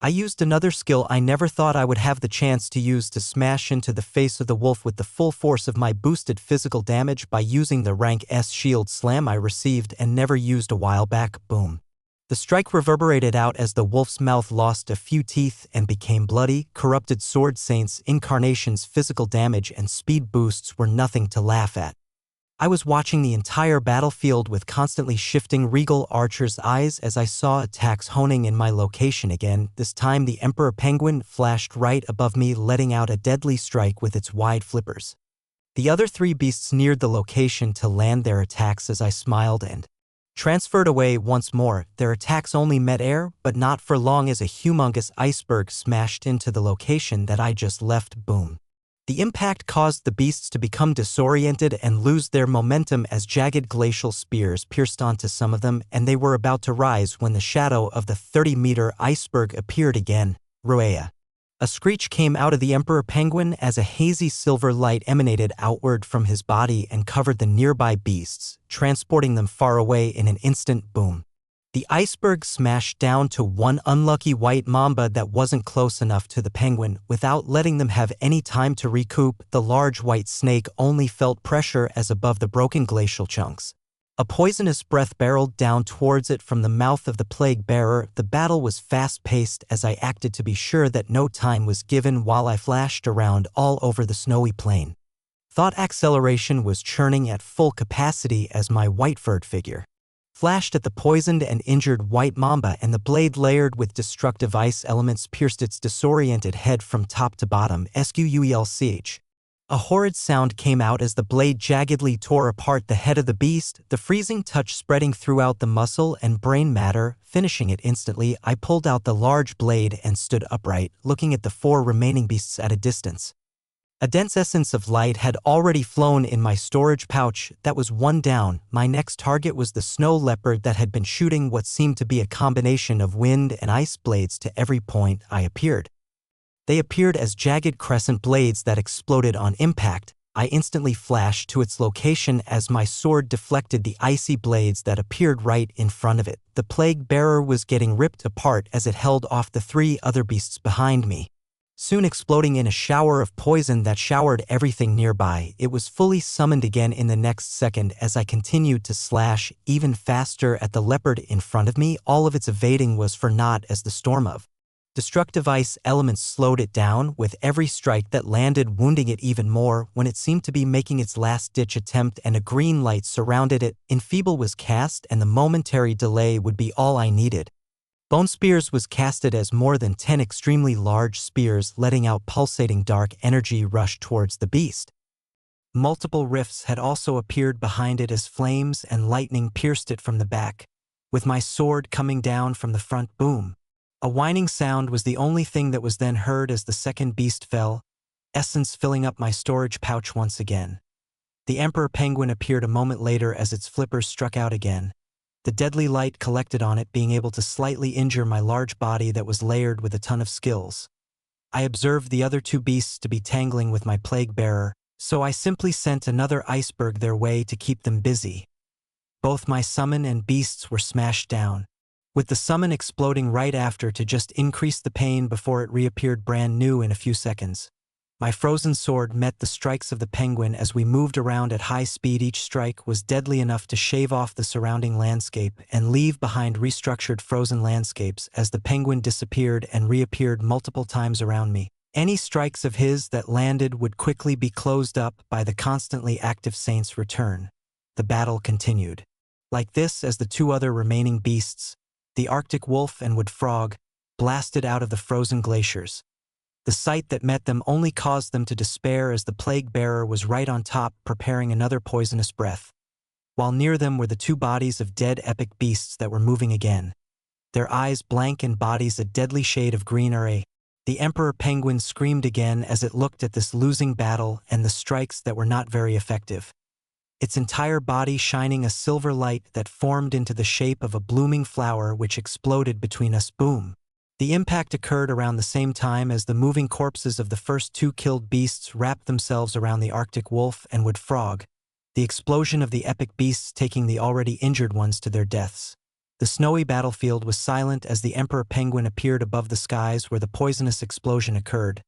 I used another skill I never thought I would have the chance to use to smash into the face of the wolf with the full force of my boosted physical damage by using the rank S shield slam I received and never used a while back. Boom. The strike reverberated out as the wolf's mouth lost a few teeth and became bloody. Corrupted Sword Saint's incarnation's physical damage and speed boosts were nothing to laugh at. I was watching the entire battlefield with constantly shifting regal archer's eyes as I saw attacks honing in my location again. This time the Emperor Penguin flashed right above me, letting out a deadly strike with its wide flippers. The other 3 beasts neared the location to land their attacks as I smiled and transferred away once more. Their attacks only met air, but not for long, as a humongous iceberg smashed into the location that I just left. Boom. The impact caused the beasts to become disoriented and lose their momentum as jagged glacial spears pierced onto some of them, and they were about to rise when the shadow of the 30-meter iceberg appeared again. Ruea. A screech came out of the Emperor Penguin as a hazy silver light emanated outward from his body and covered the nearby beasts, transporting them far away in an instant. Boom. The iceberg smashed down to one unlucky white mamba that wasn't close enough to the penguin. Without letting them have any time to recoup, the large white snake only felt pressure as above the broken glacial chunks. A poisonous breath barreled down towards it from the mouth of the plague bearer. The battle was fast-paced as I acted to be sure that no time was given while I flashed around all over the snowy plain. Thought acceleration was churning at full capacity as my white-furred figure flashed at the poisoned and injured white mamba, and the blade layered with destructive ice elements pierced its disoriented head from top to bottom. Squelch. A horrid sound came out as the blade jaggedly tore apart the head of the beast, the freezing touch spreading throughout the muscle and brain matter, finishing it instantly. I pulled out the large blade and stood upright, looking at the 4 remaining beasts at a distance. A dense essence of light had already flown in my storage pouch. That was 1 down. My next target was the snow leopard that had been shooting what seemed to be a combination of wind and ice blades to every point I appeared. They appeared as jagged crescent blades that exploded on impact. I instantly flashed to its location as my sword deflected the icy blades that appeared right in front of it. The plague bearer was getting ripped apart as it held off the 3 other beasts behind me, soon exploding in a shower of poison that showered everything nearby. It was fully summoned again in the next second as I continued to slash even faster at the leopard in front of me. All of its evading was for naught as the storm of destructive ice elements slowed it down, with every strike that landed wounding it even more. When it seemed to be making its last-ditch attempt and a green light surrounded it, Enfeeble was cast and the momentary delay would be all I needed. Bone Spears was casted as more than 10 extremely large spears letting out pulsating dark energy rush towards the beast. Multiple rifts had also appeared behind it as flames and lightning pierced it from the back, with my sword coming down from the front. Boom. A whining sound was the only thing that was then heard as the second beast fell, essence filling up my storage pouch once again. The Emperor Penguin appeared a moment later as its flippers struck out again. The deadly light collected on it, being able to slightly injure my large body that was layered with a ton of skills. I observed the other two beasts to be tangling with my plague bearer, so I simply sent another iceberg their way to keep them busy. Both my summon and beasts were smashed down, with the summon exploding right after to just increase the pain before it reappeared brand new in a few seconds. My frozen sword met the strikes of the penguin as we moved around at high speed. Each strike was deadly enough to shave off the surrounding landscape and leave behind restructured frozen landscapes as the penguin disappeared and reappeared multiple times around me. Any strikes of his that landed would quickly be closed up by the constantly active Saint's return. The battle continued. Like this as the two other remaining beasts, the Arctic wolf and wood frog, blasted out of the frozen glaciers. The sight that met them only caused them to despair as the plague bearer was right on top preparing another poisonous breath, while near them were the two bodies of dead epic beasts that were moving again, their eyes blank and bodies a deadly shade of green. The Emperor Penguin screamed again as it looked at this losing battle and the strikes that were not very effective, its entire body shining a silver light that formed into the shape of a blooming flower which exploded between us. Boom. The impact occurred around the same time as the moving corpses of the first two killed beasts wrapped themselves around the Arctic wolf and wood frog, the explosion of the epic beasts taking the already injured ones to their deaths. The snowy battlefield was silent as the Emperor Penguin appeared above the skies where the poisonous explosion occurred.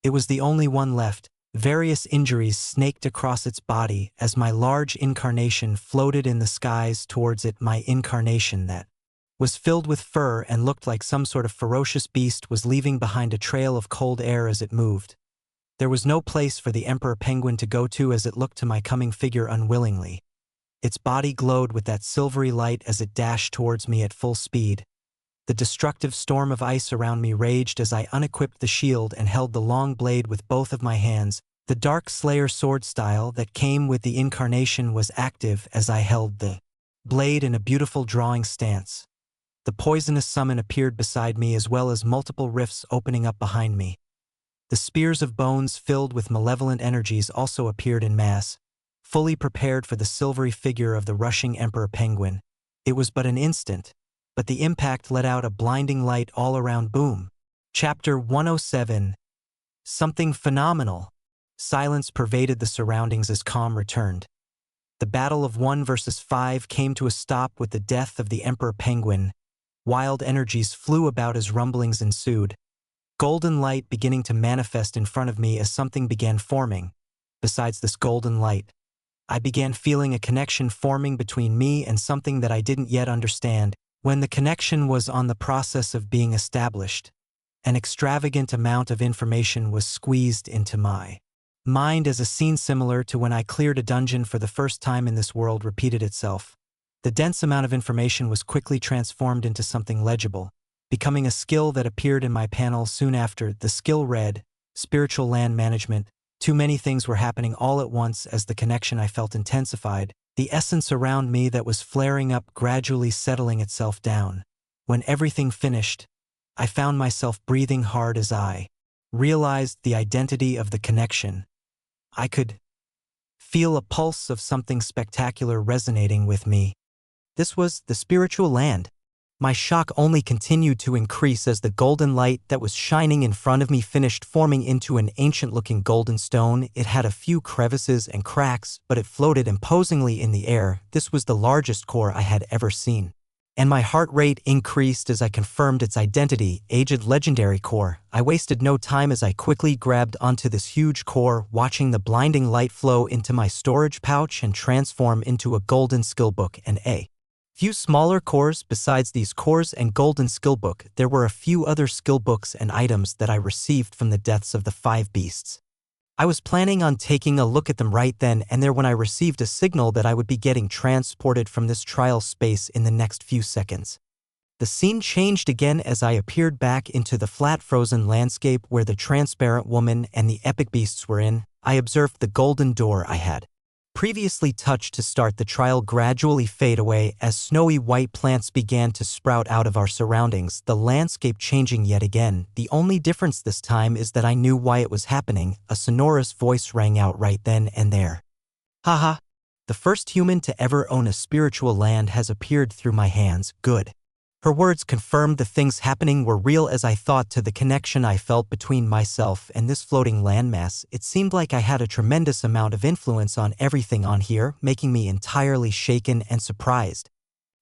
It was the only one left. Various injuries snaked across its body as my large incarnation floated in the skies towards it. My incarnation that was filled with fur and looked like some sort of ferocious beast was leaving behind a trail of cold air as it moved. There was no place for the Emperor Penguin to go to as it looked to my coming figure unwillingly. Its body glowed with that silvery light as it dashed towards me at full speed. The destructive storm of ice around me raged as I unequipped the shield and held the long blade with both of my hands. The Dark Slayer sword style that came with the incarnation was active as I held the blade in a beautiful drawing stance. The poisonous summon appeared beside me as well as multiple rifts opening up behind me. The spears of bones filled with malevolent energies also appeared in mass, fully prepared for the silvery figure of the rushing Emperor Penguin. It was but an instant, but the impact let out a blinding light all around. Boom. Chapter 107. Something phenomenal. Silence pervaded the surroundings as calm returned. The battle of 1 versus 5 came to a stop with the death of the Emperor Penguin. Wild energies flew about as rumblings ensued. Golden light beginning to manifest in front of me as something began forming. Besides this golden light, I began feeling a connection forming between me and something that I didn't yet understand. When the connection was on the process of being established, an extravagant amount of information was squeezed into my mind as a scene similar to when I cleared a dungeon for the first time in this world repeated itself. The dense amount of information was quickly transformed into something legible, becoming a skill that appeared in my panel soon after. The skill read, Spiritual Land Management. Too many things were happening all at once as the connection I felt intensified, the essence around me that was flaring up gradually settling itself down. When everything finished, I found myself breathing hard as I realized the identity of the connection. I could feel a pulse of something spectacular resonating with me. This was the spiritual land. My shock only continued to increase as the golden light that was shining in front of me finished forming into an ancient-looking golden stone. It had a few crevices and cracks, but it floated imposingly in the air. This was the largest core I had ever seen. And my heart rate increased as I confirmed its identity, aged legendary core. I wasted no time as I quickly grabbed onto this huge core, watching the blinding light flow into my storage pouch and transform into a golden skill book and a few smaller cores. Besides these cores and golden skill book, there were a few other skill books and items that I received from the deaths of the 5 beasts. I was planning on taking a look at them right then and there when I received a signal that I would be getting transported from this trial space in the next few seconds. The scene changed again as I appeared back into the flat frozen landscape where the transparent woman and the epic beasts were in. I observed the golden door I had previously touched to start the trial gradually fade away as snowy white plants began to sprout out of our surroundings, the landscape changing yet again. The only difference this time is that I knew why it was happening. A sonorous voice rang out right then and there. Haha. The first human to ever own a spiritual land has appeared through my hands. Good. Her words confirmed the things happening were real as I thought to the connection I felt between myself and this floating landmass. It seemed like I had a tremendous amount of influence on everything on here, making me entirely shaken and surprised.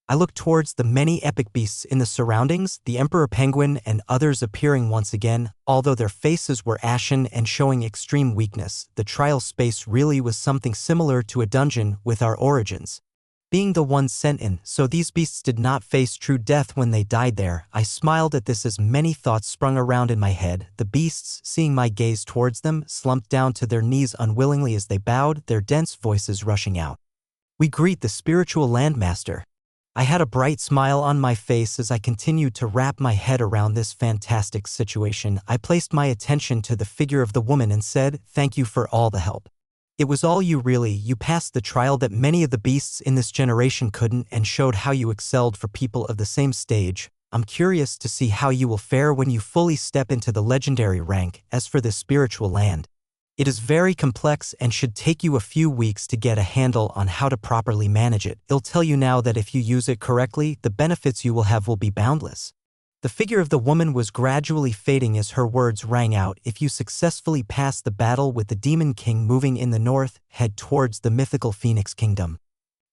I looked towards the many epic beasts in the surroundings, the emperor penguin and others appearing once again. Although their faces were ashen and showing extreme weakness, the trial space really was something similar to a dungeon with our origins being the one sent in, so these beasts did not face true death when they died there. I smiled at this as many thoughts sprung around in my head. The beasts, seeing my gaze towards them, slumped down to their knees unwillingly as they bowed, their dense voices rushing out. We greet the spiritual landmaster. I had a bright smile on my face as I continued to wrap my head around this fantastic situation. I placed my attention to the figure of the woman and said, "Thank you for all the help. It was all you really. You passed the trial that many of the beasts in this generation couldn't and showed how you excelled for people of the same stage. I'm curious to see how you will fare when you fully step into the legendary rank. As for this spiritual land, it is very complex and should take you a few weeks to get a handle on how to properly manage it. I'll tell you now that if you use it correctly, the benefits you will have will be boundless." The figure of the woman was gradually fading as her words rang out. If you successfully pass the battle with the Demon King moving in the north, head towards the mythical Phoenix Kingdom.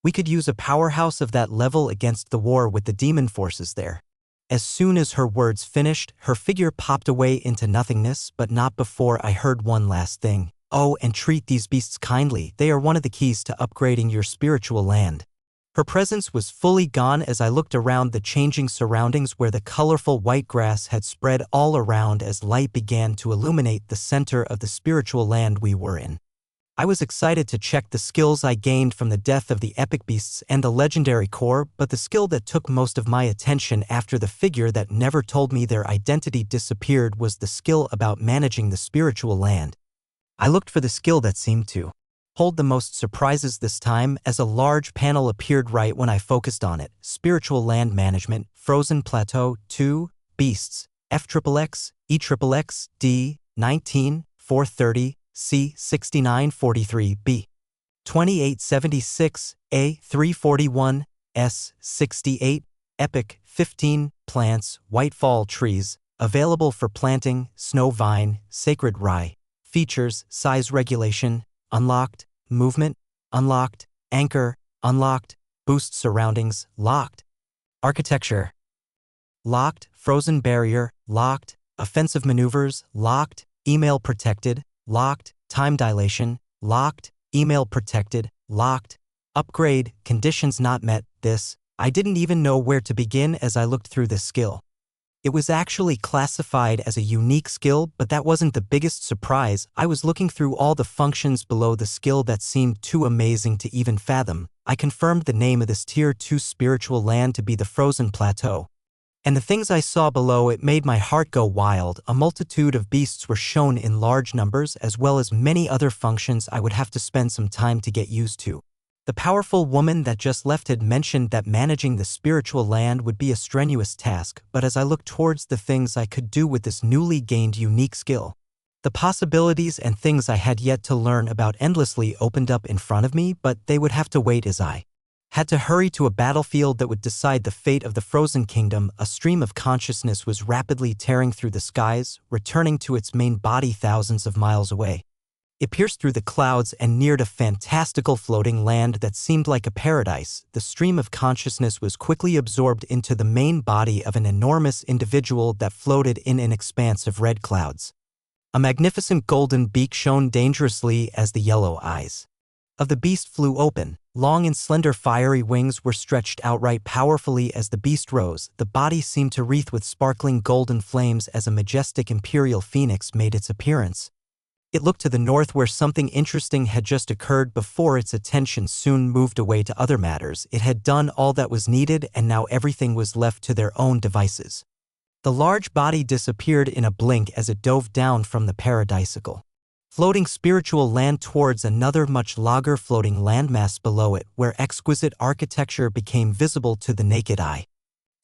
We could use a powerhouse of that level against the war with the demon forces there. As soon as her words finished, her figure popped away into nothingness, but not before I heard one last thing. "Oh, and treat these beasts kindly. They are one of the keys to upgrading your spiritual land." Her presence was fully gone as I looked around the changing surroundings where the colorful white grass had spread all around as light began to illuminate the center of the spiritual land we were in. I was excited to check the skills I gained from the death of the epic beasts and the legendary core, but the skill that took most of my attention after the figure that never told me their identity disappeared was the skill about managing the spiritual land. I looked for the skill that seemed to hold the most surprises this time as a large panel appeared right when I focused on it. Spiritual Land Management, Frozen Plateau, 2, Beasts, FXXX, EXXX, D, 19, 430, C, 6943, B, 2876, A, 341, S, 68, Epic, 15, Plants, Whitefall Trees, available for planting, Snow Vine, Sacred Rye. Features, Size Regulation, Unlocked, Movement, Unlocked, Anchor, Unlocked, Boost Surroundings, Locked. Architecture, Locked, Frozen Barrier, Locked, Offensive Maneuvers, Locked, Email Protected, Locked, Time Dilation, Locked, Email Protected, Locked. Upgrade, Conditions Not Met. I didn't even know where to begin as I looked through this skill. It was actually classified as a unique skill, but that wasn't the biggest surprise. I was looking through all the functions below the skill that seemed too amazing to even fathom. I confirmed the name of this Tier 2 spiritual land to be the Frozen Plateau. And the things I saw below it made my heart go wild. A multitude of beasts were shown in large numbers, as well as many other functions I would have to spend some time to get used to. The powerful woman that just left had mentioned that managing the spiritual land would be a strenuous task, but as I looked towards the things I could do with this newly gained unique skill, the possibilities and things I had yet to learn about endlessly opened up in front of me, but they would have to wait as I had to hurry to a battlefield that would decide the fate of the Frozen Kingdom. A stream of consciousness was rapidly tearing through the skies, returning to its main body thousands of miles away. It pierced through the clouds and neared a fantastical floating land that seemed like a paradise. The stream of consciousness was quickly absorbed into the main body of an enormous individual that floated in an expanse of red clouds. A magnificent golden beak shone dangerously as the yellow eyes of the beast flew open. Long and slender fiery wings were stretched outright powerfully as the beast rose. The body seemed to wreath with sparkling golden flames as a majestic imperial phoenix made its appearance. It looked to the north where something interesting had just occurred before its attention soon moved away to other matters. It had done all that was needed and now everything was left to their own devices. The large body disappeared in a blink as it dove down from the paradisical, floating spiritual land towards another much larger floating landmass below it where exquisite architecture became visible to the naked eye.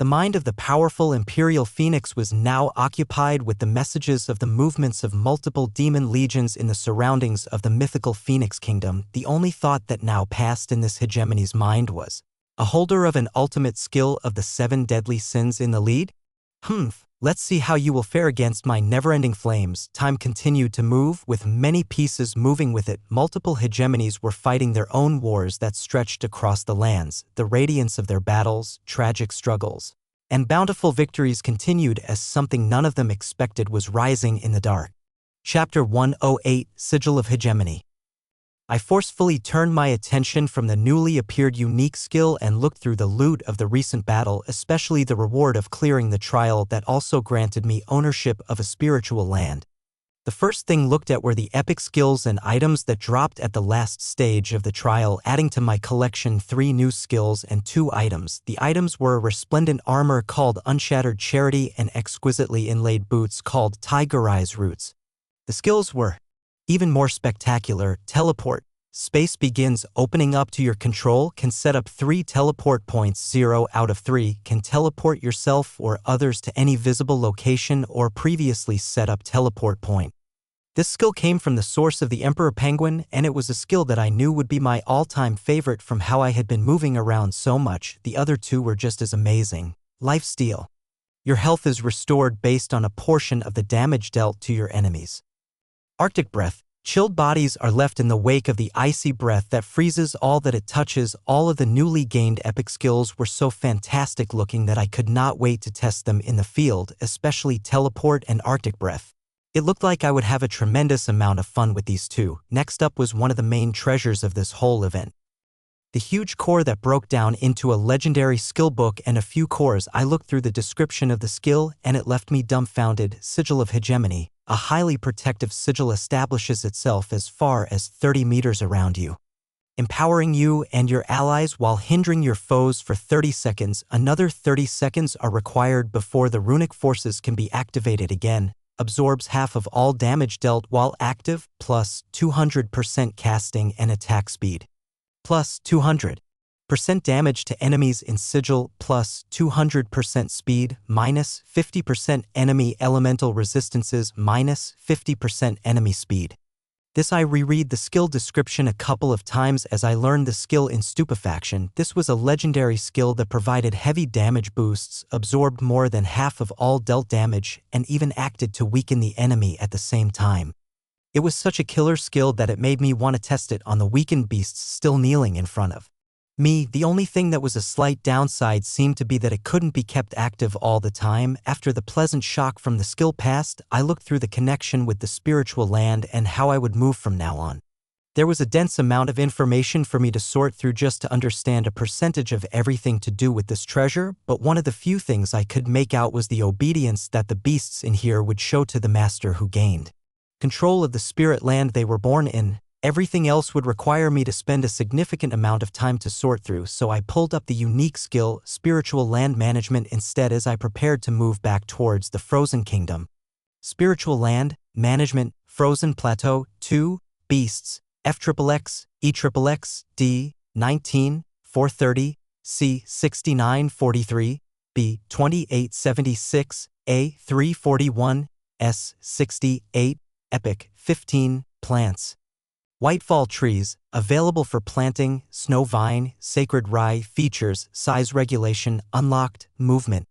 The mind of the powerful imperial phoenix was now occupied with the messages of the movements of multiple demon legions in the surroundings of the mythical phoenix kingdom. The only thought that now passed in this hegemony's mind was, a holder of an ultimate skill of the 7 deadly sins in the lead? Let's see how you will fare against my never-ending flames. Time continued to move, with many pieces moving with it. Multiple hegemonies were fighting their own wars that stretched across the lands. The radiance of their battles, tragic struggles, and bountiful victories continued as something none of them expected was rising in the dark. Chapter 108, Sigil of Hegemony. I forcefully turned my attention from the newly appeared unique skill and looked through the loot of the recent battle, especially the reward of clearing the trial that also granted me ownership of a spiritual land. The first thing looked at were the epic skills and items that dropped at the last stage of the trial, adding to my collection 3 new skills and 2 items. The items were a resplendent armor called Unshattered Charity and exquisitely inlaid boots called Tiger Eyes Roots. The skills were even more spectacular. Teleport. Space begins opening up to your control. Can set up 3 teleport points. 0 out of 3. Can teleport yourself or others to any visible location or previously set up teleport point. This skill came from the source of the Emperor Penguin, and it was a skill that I knew would be my all-time favorite from how I had been moving around so much. The other 2 were just as amazing. Lifesteal. Your health is restored based on a portion of the damage dealt to your enemies. Arctic Breath. Chilled bodies are left in the wake of the icy breath that freezes all that it touches. All of the newly gained epic skills were so fantastic looking that I could not wait to test them in the field, especially Teleport and Arctic Breath. It looked like I would have a tremendous amount of fun with these 2. Next up was one of the main treasures of this whole event. The huge core that broke down into a legendary skill book and a few cores. I looked through the description of the skill and it left me dumbfounded. Sigil of Hegemony. A highly protective sigil establishes itself as far as 30 meters around you, empowering you and your allies while hindering your foes for 30 seconds. Another 30 seconds are required before the runic forces can be activated again. Absorbs half of all damage dealt while active, plus 200% casting and attack speed, plus 200% damage to enemies in sigil, plus 200% speed, minus 50% enemy elemental resistances, minus 50% enemy speed. This I reread the skill description a couple of times as I learned the skill in Stupefaction. This was a legendary skill that provided heavy damage boosts, absorbed more than half of all dealt damage, and even acted to weaken the enemy at the same time. It was such a killer skill that it made me want to test it on the weakened beasts still kneeling in front of me. The only thing that was a slight downside seemed to be that it couldn't be kept active all the time. After the pleasant shock from the skill passed, I looked through the connection with the spiritual land and how I would move from now on. There was a dense amount of information for me to sort through just to understand a percentage of everything to do with this treasure, but one of the few things I could make out was the obedience that the beasts in here would show to the master who gained control of the spirit land they were born in. Everything else would require me to spend a significant amount of time to sort through, so I pulled up the unique skill, Spiritual Land Management, instead as I prepared to move back towards the Frozen Kingdom. Spiritual Land Management, Frozen Plateau, 2, Beasts, FXXX, EXXX, D, 19, 430, C, 6943, B, 2876, A, 341, S, 68, Epic, 15, Plants. Whitefall trees, available for planting, snow vine, sacred rye. Features, size regulation, unlocked, movement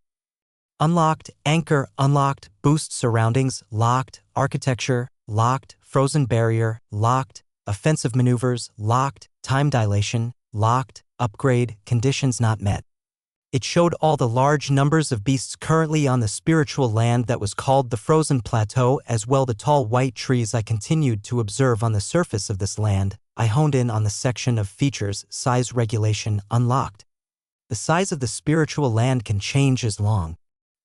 unlocked, anchor unlocked, boost surroundings, locked, architecture, locked, frozen barrier, locked, offensive maneuvers, locked, time dilation, locked, upgrade, conditions not met. It showed all the large numbers of beasts currently on the spiritual land that was called the Frozen Plateau, as well the tall white trees I continued to observe on the surface of this land. I honed in on the section of features, size regulation, unlocked. The size of the spiritual land can change as long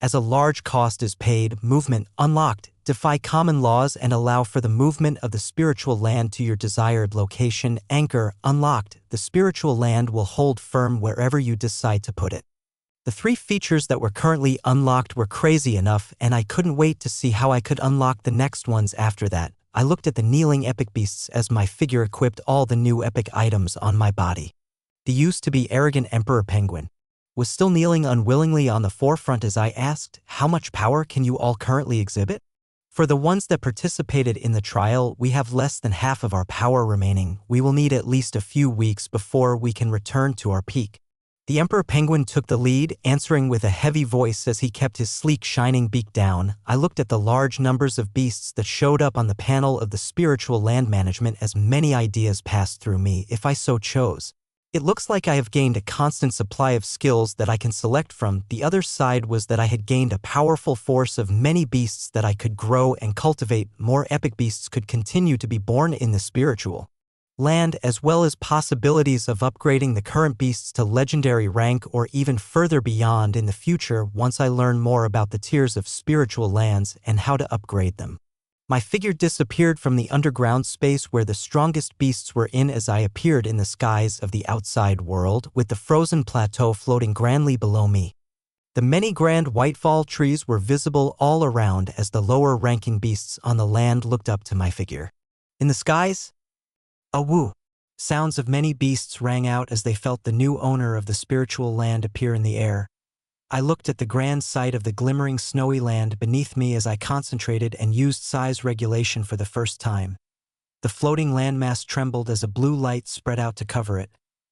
As a large cost is paid, movement unlocked, defy common laws and allow for the movement of the spiritual land to your desired location. Anchor unlocked, the spiritual land will hold firm wherever you decide to put it. The 3 features that were currently unlocked were crazy enough, and I couldn't wait to see how I could unlock the next ones after that. I looked at the kneeling epic beasts as my figure equipped all the new epic items on my body. The used to be arrogant Emperor Penguin was still kneeling unwillingly on the forefront as I asked, "How much power can you all currently exhibit?" For the ones that participated in the trial, we have less than half of our power remaining. We will need at least a few weeks before we can return to our peak. The Emperor Penguin took the lead, answering with a heavy voice as he kept his sleek, shining beak down. I looked at the large numbers of beasts that showed up on the panel of the spiritual land management as many ideas passed through me if I so chose. It looks like I have gained a constant supply of skills that I can select from. The other side was that I had gained a powerful force of many beasts that I could grow and cultivate. More epic beasts could continue to be born in the spiritual land, as well as possibilities of upgrading the current beasts to legendary rank or even further beyond in the future once I learn more about the tiers of spiritual lands and how to upgrade them. My figure disappeared from the underground space where the strongest beasts were in as I appeared in the skies of the outside world, with the frozen plateau floating grandly below me. The many grand whitefall trees were visible all around as the lower-ranking beasts on the land looked up to my figure. In the skies, a woo! Sounds of many beasts rang out as they felt the new owner of the spiritual land appear in the air. I looked at the grand sight of the glimmering snowy land beneath me as I concentrated and used size regulation for the first time. The floating landmass trembled as a blue light spread out to cover it,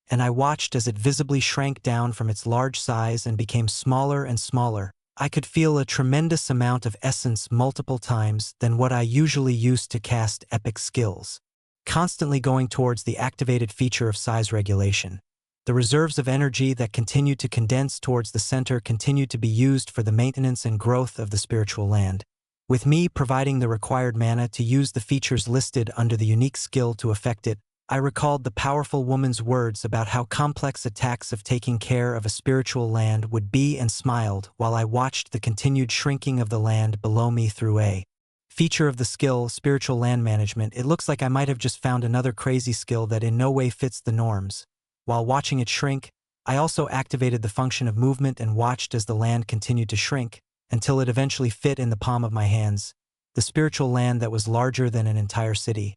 and I watched as it visibly shrank down from its large size and became smaller and smaller. I could feel a tremendous amount of essence multiple times than what I usually use to cast epic skills, constantly going towards the activated feature of size regulation. The reserves of energy that continued to condense towards the center continued to be used for the maintenance and growth of the spiritual land, with me providing the required mana to use the features listed under the unique skill to effect it. I recalled the powerful woman's words about how complex attacks of taking care of a spiritual land would be and smiled while I watched the continued shrinking of the land below me through a feature of the skill, spiritual land management. It looks like I might have just found another crazy skill that in no way fits the norms. While watching it shrink, I also activated the function of movement and watched as the land continued to shrink, until it eventually fit in the palm of my hands. The spiritual land that was larger than an entire city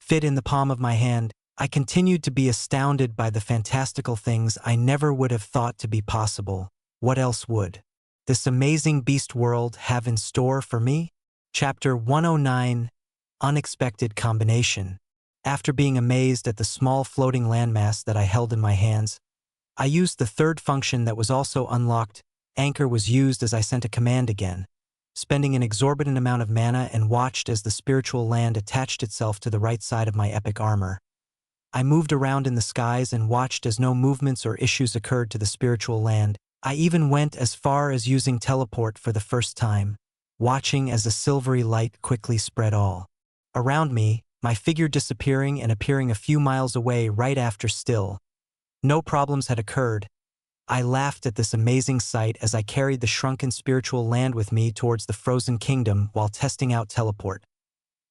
fit in the palm of my hand. I continued to be astounded by the fantastical things I never would have thought to be possible. What else would this amazing beast world have in store for me? Chapter 109, Unexpected Combination. After being amazed at the small floating landmass that I held in my hands, I used the third function that was also unlocked. Anchor was used as I sent a command again, spending an exorbitant amount of mana, and watched as the spiritual land attached itself to the right side of my epic armor. I moved around in the skies and watched as no movements or issues occurred to the spiritual land. I even went as far as using teleport for the first time, watching as a silvery light quickly spread all around me, my figure disappearing and appearing a few miles away right after. Still, no problems had occurred. I laughed at this amazing sight as I carried the shrunken spiritual land with me towards the frozen kingdom while testing out teleport.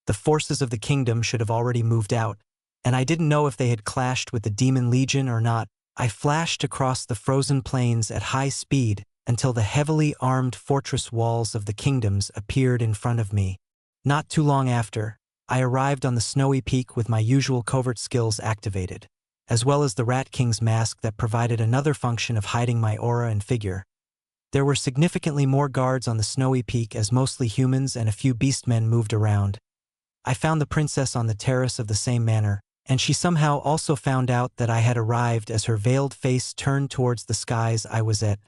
The forces of the kingdom should have already moved out, and I didn't know if they had clashed with the Demon Legion or not. I flashed across the frozen plains at high speed until the heavily armed fortress walls of the kingdoms appeared in front of me. Not too long after, I arrived on the snowy peak with my usual covert skills activated, as well as the Rat King's mask that provided another function of hiding my aura and figure. There were significantly more guards on the snowy peak as mostly humans and a few beastmen moved around. I found the princess on the terrace of the same manner, and she somehow also found out that I had arrived as her veiled face turned towards the skies I was at.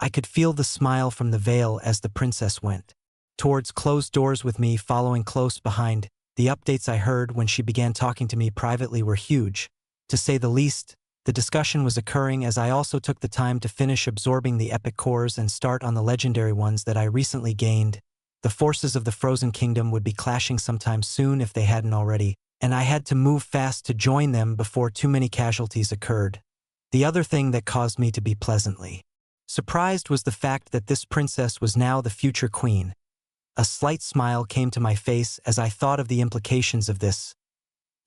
I could feel the smile from the veil as the princess went towards closed doors with me following close behind. The updates I heard when she began talking to me privately were huge, to say the least. The discussion was occurring as I also took the time to finish absorbing the epic cores and start on the legendary ones that I recently gained. The forces of the Frozen Kingdom would be clashing sometime soon if they hadn't already, and I had to move fast to join them before too many casualties occurred. The other thing that caused me to be pleasantly Surprised was the fact that this princess was now the future queen. A slight smile came to my face as I thought of the implications of this.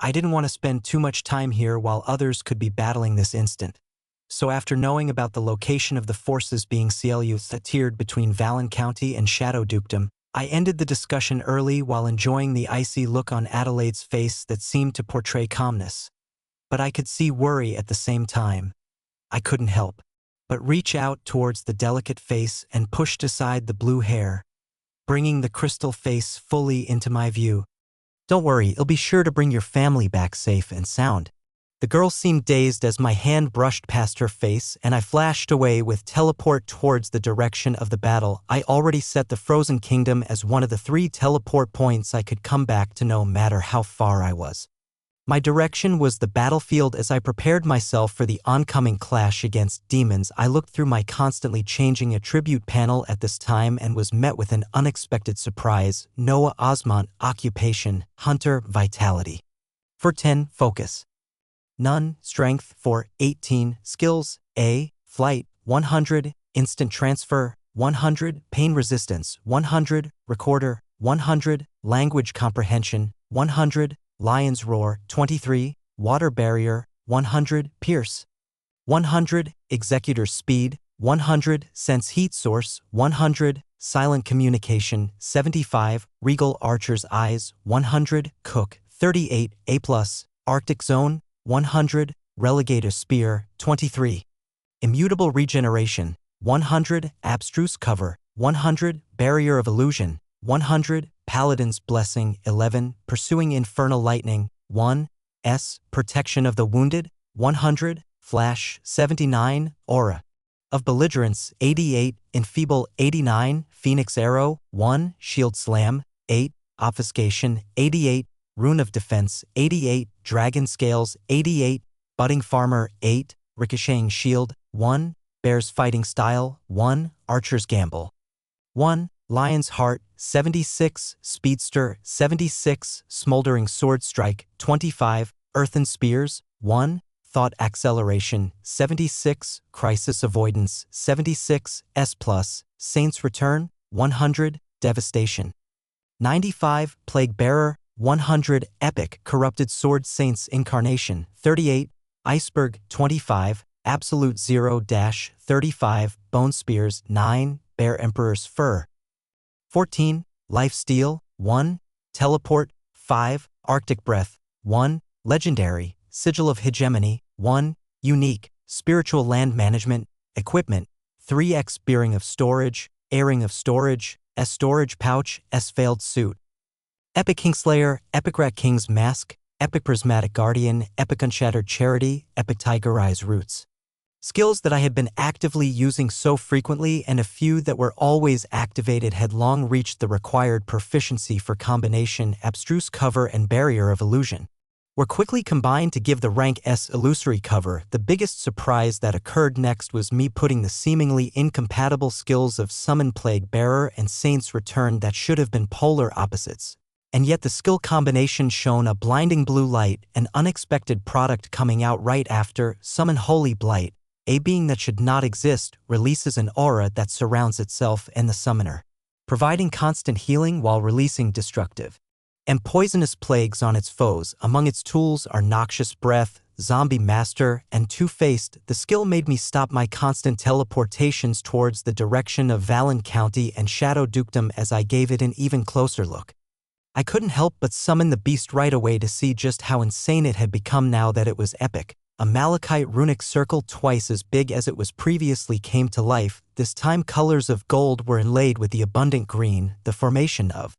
I didn't want to spend too much time here while others could be battling this instant. So after knowing about the location of the forces being tiered between Valen County and Shadow Dukedom, I ended the discussion early while enjoying the icy look on Adelaide's face that seemed to portray calmness. But I could see worry at the same time. I couldn't help but reach out towards the delicate face and pushed aside the blue hair, bringing the crystal face fully into my view. "Don't worry, it'll be sure to bring your family back safe and sound." The girl seemed dazed as my hand brushed past her face and I flashed away with teleport towards the direction of the battle. I already set the Frozen Kingdom as one of the 3 teleport points I could come back to no matter how far I was. My direction was the battlefield. As I prepared myself for the oncoming clash against demons, I looked through my constantly changing attribute panel at this time and was met with an unexpected surprise. Noah Osmont, occupation, hunter, vitality. For 10, focus. None, strength. For 18, skills. A, flight, 100, instant transfer, 100, pain resistance, 100, recorder, 100, language comprehension, 100, lion's roar, 23, water barrier, 100, pierce, 100, executor's speed, 100, sense heat source, 100, silent communication, 75, regal archer's eyes, 100, cook, 38, A+, arctic zone, 100, relegator spear, 23, immutable regeneration, 100, abstruse cover, 100, barrier of illusion, 100, paladin's blessing, 11, pursuing infernal lightning, 1, S, protection of the wounded, 100, flash, 79, aura of belligerence, 88, enfeeble, 89, phoenix arrow, 1, shield slam, 8, obfuscation, 88, rune of defense, 88, dragon scales, 88, budding farmer, 8, ricocheting shield, 1, bear's fighting style, 1, archer's gamble, 1, lion's heart, 76, speedster, 76, smoldering sword strike, 25, earthen spears, 1, thought acceleration, 76, crisis avoidance, 76, S+, saint's return, 100, devastation, 95, plague bearer, 100, epic, corrupted sword saint's incarnation, 38, iceberg, 25, absolute 0-35, bone spears, 9, bear emperor's fur, 14, life steal, 1, teleport, 5, arctic breath, 1, legendary, sigil of hegemony, 1, unique, spiritual land management, equipment, 3x bearing of storage, airing of storage, S storage pouch, S veiled suit, epic kingslayer, epic rat king's mask, epic prismatic guardian, epic unshattered charity, epic tiger eyes roots. Skills that I had been actively using so frequently and a few that were always activated had long reached the required proficiency for combination, abstruse cover and barrier of illusion. Were quickly combined to give the rank S illusory cover. The biggest surprise that occurred next was me putting the seemingly incompatible skills of Summon Plague Bearer and Saint's Return that should have been polar opposites. And yet the skill combination shone a blinding blue light, an unexpected product coming out right after. Summon Holy Blight, a being that should not exist, releases an aura that surrounds itself and the summoner, providing constant healing while releasing destructive and poisonous plagues on its foes. Among its tools are Noxious Breath, Zombie Master, and Two-Faced. The skill made me stop my constant teleportations towards the direction of Valen County and Shadow Dukedom as I gave it an even closer look. I couldn't help but summon the beast right away to see just how insane it had become now that it was epic. A malachite runic circle twice as big as it was previously came to life. This time colors of gold were inlaid with the abundant green. The formation of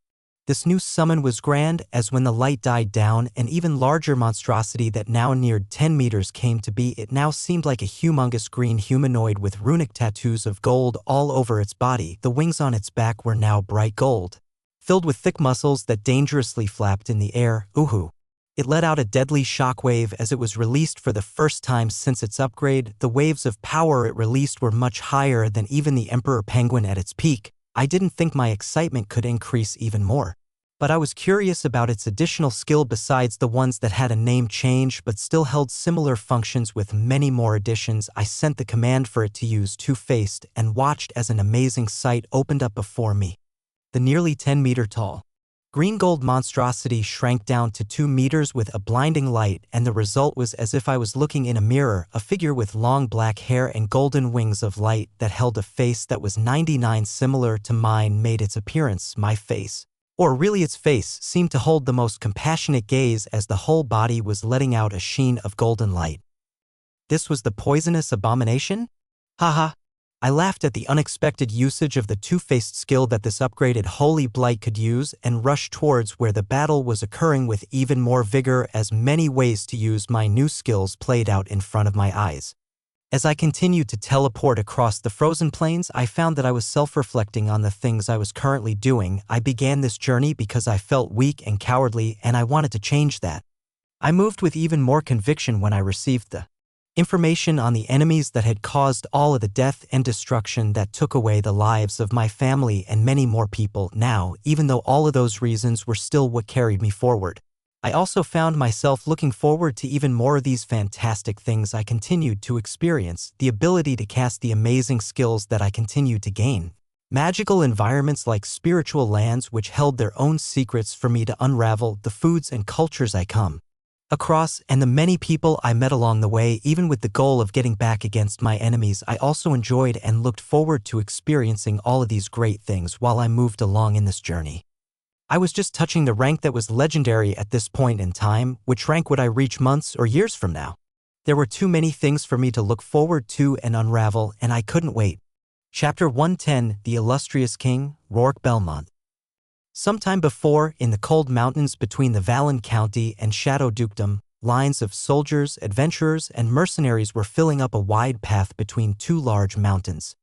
this new summon was grand, as when the light died down, an even larger monstrosity that now neared 10 meters came to be. It now seemed like a humongous green humanoid with runic tattoos of gold all over its body. The wings on its back were now bright gold, filled with thick muscles that dangerously flapped in the air. Uhu. It let out a deadly shockwave as it was released for the first time since its upgrade. The waves of power it released were much higher than even the Emperor Penguin at its peak. I didn't think my excitement could increase even more. but I was curious about its additional skill besides the ones that had a name change but still held similar functions with many more additions. I sent the command for it to use Two-Faced and watched as an amazing sight opened up before me. The nearly 10-meter-tall green-gold monstrosity shrank down to 2 meters with a blinding light, and the result was as if I was looking in a mirror. A figure with long black hair and golden wings of light that held a face that was 99 similar to mine made its appearance. My face, or really its face, seemed to hold the most compassionate gaze as the whole body was letting out a sheen of golden light. This was the poisonous abomination? Haha. I laughed at the unexpected usage of the Two-Faced skill that this upgraded Holy Blight could use and rushed towards where the battle was occurring with even more vigor as many ways to use my new skills played out in front of my eyes. As I continued to teleport across the frozen plains, I found that I was self-reflecting on the things I was currently doing. I began this journey because I felt weak and cowardly, and I wanted to change that. I moved with even more conviction when I received the information on the enemies that had caused all of the death and destruction that took away the lives of my family and many more people. Now, even though all of those reasons were still what carried me forward, I also found myself looking forward to even more of these fantastic things I continued to experience, the ability to cast the amazing skills that I continued to gain, magical environments like spiritual lands which held their own secrets for me to unravel, the foods and cultures I come across, and the many people I met along the way. Even with the goal of getting back against my enemies, I also enjoyed and looked forward to experiencing all of these great things while I moved along in this journey. I was just touching the rank that was legendary at this point in time. Which rank would I reach months or years from now? There were too many things for me to look forward to and unravel, and I couldn't wait. Chapter 110, The Illustrious King, Rourke Belmont. Sometime before, in the cold mountains between the Valen County and Shadow Dukedom, lines of soldiers, adventurers, and mercenaries were filling up a wide path between two large mountains.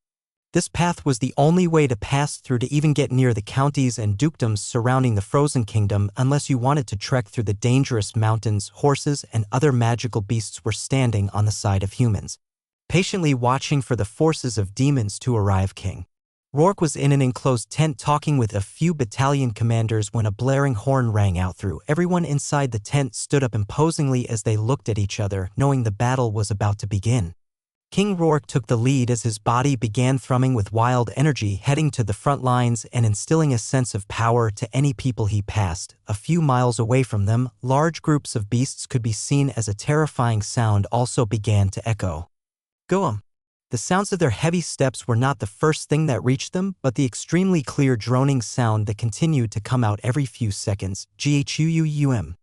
This path was the only way to pass through to even get near the counties and dukedoms surrounding the Frozen Kingdom unless you wanted to trek through the dangerous mountains. Horses and other magical beasts were standing on the side of humans, patiently watching for the forces of demons to arrive. King Rourke was in an enclosed tent talking with a few battalion commanders when a blaring horn rang out. Through everyone inside the tent stood up imposingly as they looked at each other, knowing the battle was about to begin. King Rourke took the lead as his body began thrumming with wild energy, heading to the front lines and instilling a sense of power to any people he passed. A few miles away from them, large groups of beasts could be seen as a terrifying sound also began to echo. Goem. The sounds of their heavy steps were not the first thing that reached them, but the extremely clear droning sound that continued to come out every few seconds. Ghuum.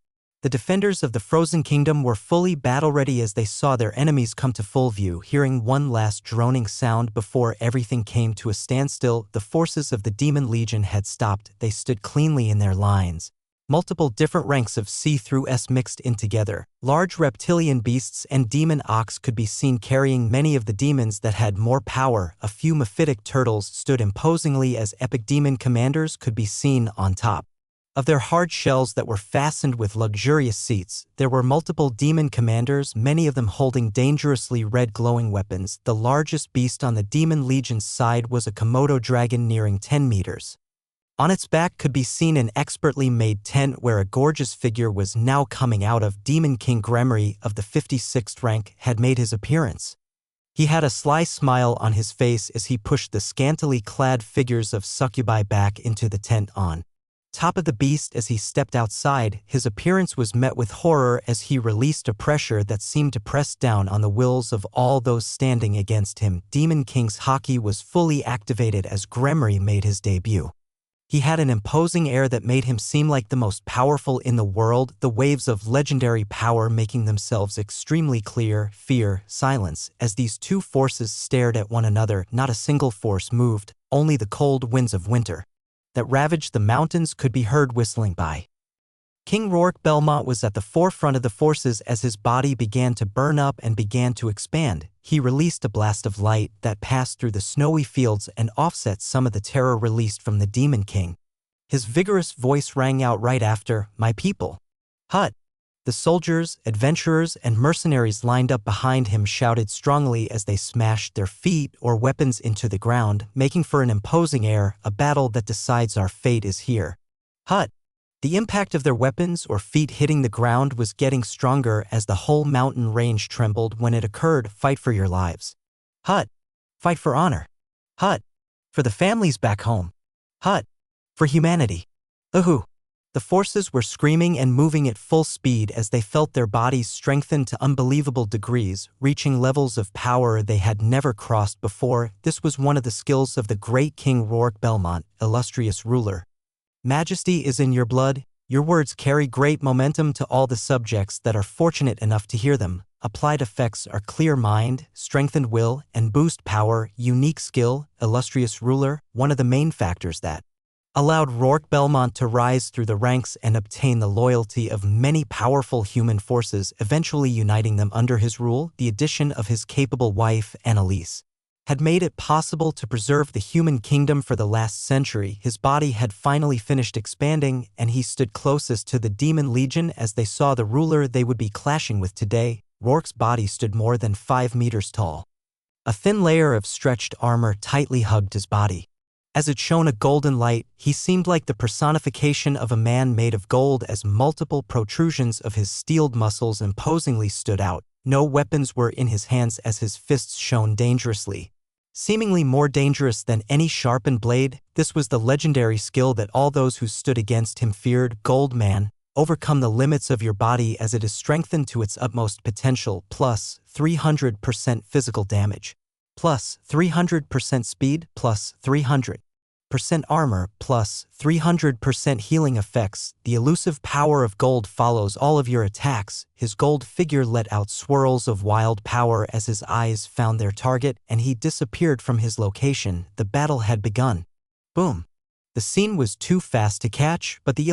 The defenders of the Frozen Kingdom were fully battle-ready as they saw their enemies come to full view. Hearing one last droning sound before everything came to a standstill, the forces of the Demon Legion had stopped. They stood cleanly in their lines. Multiple different ranks of see-through-s mixed in together. Large reptilian beasts and demon ox could be seen carrying many of the demons that had more power. A few mephitic turtles stood imposingly as epic demon commanders could be seen on top of their hard shells that were fastened with luxurious seats. There were multiple demon commanders, many of them holding dangerously red glowing weapons. The largest beast on the Demon Legion's side was a Komodo dragon nearing 10 meters. On its back could be seen an expertly made tent where a gorgeous figure was now coming out of. Demon King Gremory of the 56th rank had made his appearance. He had a sly smile on his face as he pushed the scantily clad figures of succubi back into the tent on top of the beast. As he stepped outside, his appearance was met with horror as he released a pressure that seemed to press down on the wills of all those standing against him. Demon King's Haki was fully activated as Gremory made his debut. He had an imposing air that made him seem like the most powerful in the world, the waves of legendary power making themselves extremely clear. Fear, silence, as these two forces stared at one another. Not a single force moved, only the cold winds of winter that ravaged the mountains could be heard whistling by. King Rourke Belmont was at the forefront of the forces as his body began to burn up and began to expand. He released a blast of light that passed through the snowy fields and offset some of the terror released from the Demon King. His vigorous voice rang out right after, "My people." Hut. The soldiers, adventurers, and mercenaries lined up behind him shouted strongly as they smashed their feet or weapons into the ground, making for an imposing air. A battle that decides our fate is here. Hut. The impact of their weapons or feet hitting the ground was getting stronger as the whole mountain range trembled when it occurred. Fight for your lives. Hut. Fight for honor. Hut. For the families back home. Hut. For humanity. Ahoo. The forces were screaming and moving at full speed as they felt their bodies strengthen to unbelievable degrees, reaching levels of power they had never crossed before. This was one of the skills of the great King Rourke Belmont, illustrious ruler. Majesty is in your blood. Your words carry great momentum to all the subjects that are fortunate enough to hear them. Applied effects are clear mind, strengthened will, and boost power. Unique skill, illustrious ruler, one of the main factors that allowed Rourke Belmont to rise through the ranks and obtain the loyalty of many powerful human forces, eventually uniting them under his rule. The addition of his capable wife, Annalise, had made it possible to preserve the human kingdom for the last century. His body had finally finished expanding, and he stood closest to the Demon Legion as they saw the ruler they would be clashing with today. Rourke's body stood more than 5 meters tall. A thin layer of stretched armor tightly hugged his body. As it shone a golden light, he seemed like the personification of a man made of gold as multiple protrusions of his steeled muscles imposingly stood out. No weapons were in his hands as his fists shone dangerously. Seemingly more dangerous than any sharpened blade, this was the legendary skill that all those who stood against him feared. Gold Man, overcome the limits of your body as it is strengthened to its utmost potential, plus 300% physical damage, plus 300% speed, plus 300% armor, plus 300% healing effects. The elusive power of gold follows all of your attacks. His gold figure let out swirls of wild power as his eyes found their target, and he disappeared from his location. The battle had begun. Boom. The scene was too fast to catch, but the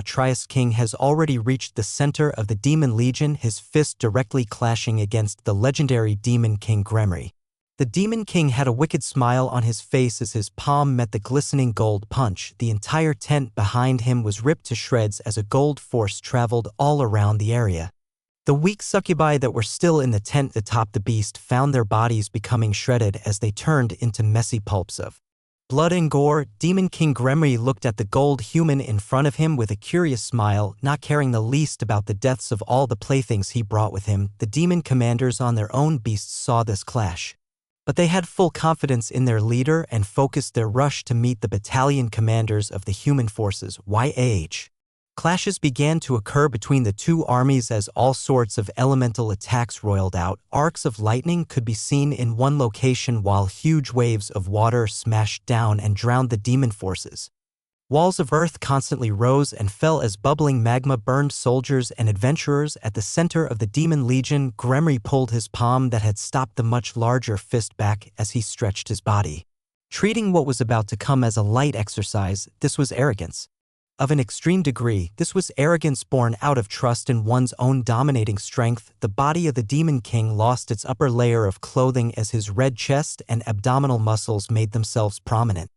Trias King has already reached the center of the Demon Legion, his fist directly clashing against the legendary Demon King Gremry. The Demon King had a wicked smile on his face as his palm met the glistening gold punch. The entire tent behind him was ripped to shreds as a gold force traveled all around the area. The weak succubi that were still in the tent atop the beast found their bodies becoming shredded as they turned into messy pulps of blood and gore. Demon King Gremry looked at the gold human in front of him with a curious smile, not caring the least about the deaths of all the playthings he brought with him. The demon commanders on their own beasts saw this clash, but they had full confidence in their leader and focused their rush to meet the battalion commanders of the human forces. Clashes began to occur between the two armies as all sorts of elemental attacks roiled out. Arcs of lightning could be seen in one location while huge waves of water smashed down and drowned the demon forces. Walls of earth constantly rose and fell as bubbling magma burned soldiers and adventurers. At the center of the Demon Legion, Gremry pulled his palm that had stopped the much larger fist back as he stretched his body. Treating what was about to come as a light exercise, this was arrogance. Of an extreme degree, this was arrogance born out of trust in one's own dominating strength. The body of the Demon King lost its upper layer of clothing as his red chest and abdominal muscles made themselves prominent.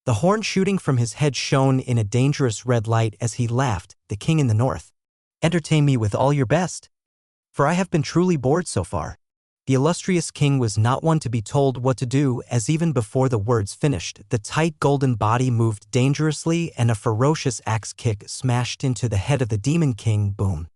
The horn shooting from his head shone in a dangerous red light as he laughed. The king in the north, entertain me with all your best, for I have been truly bored so far. The illustrious king was not one to be told what to do, as even before the words finished, the tight golden body moved dangerously and a ferocious axe kick smashed into the head of the Demon King. Boom.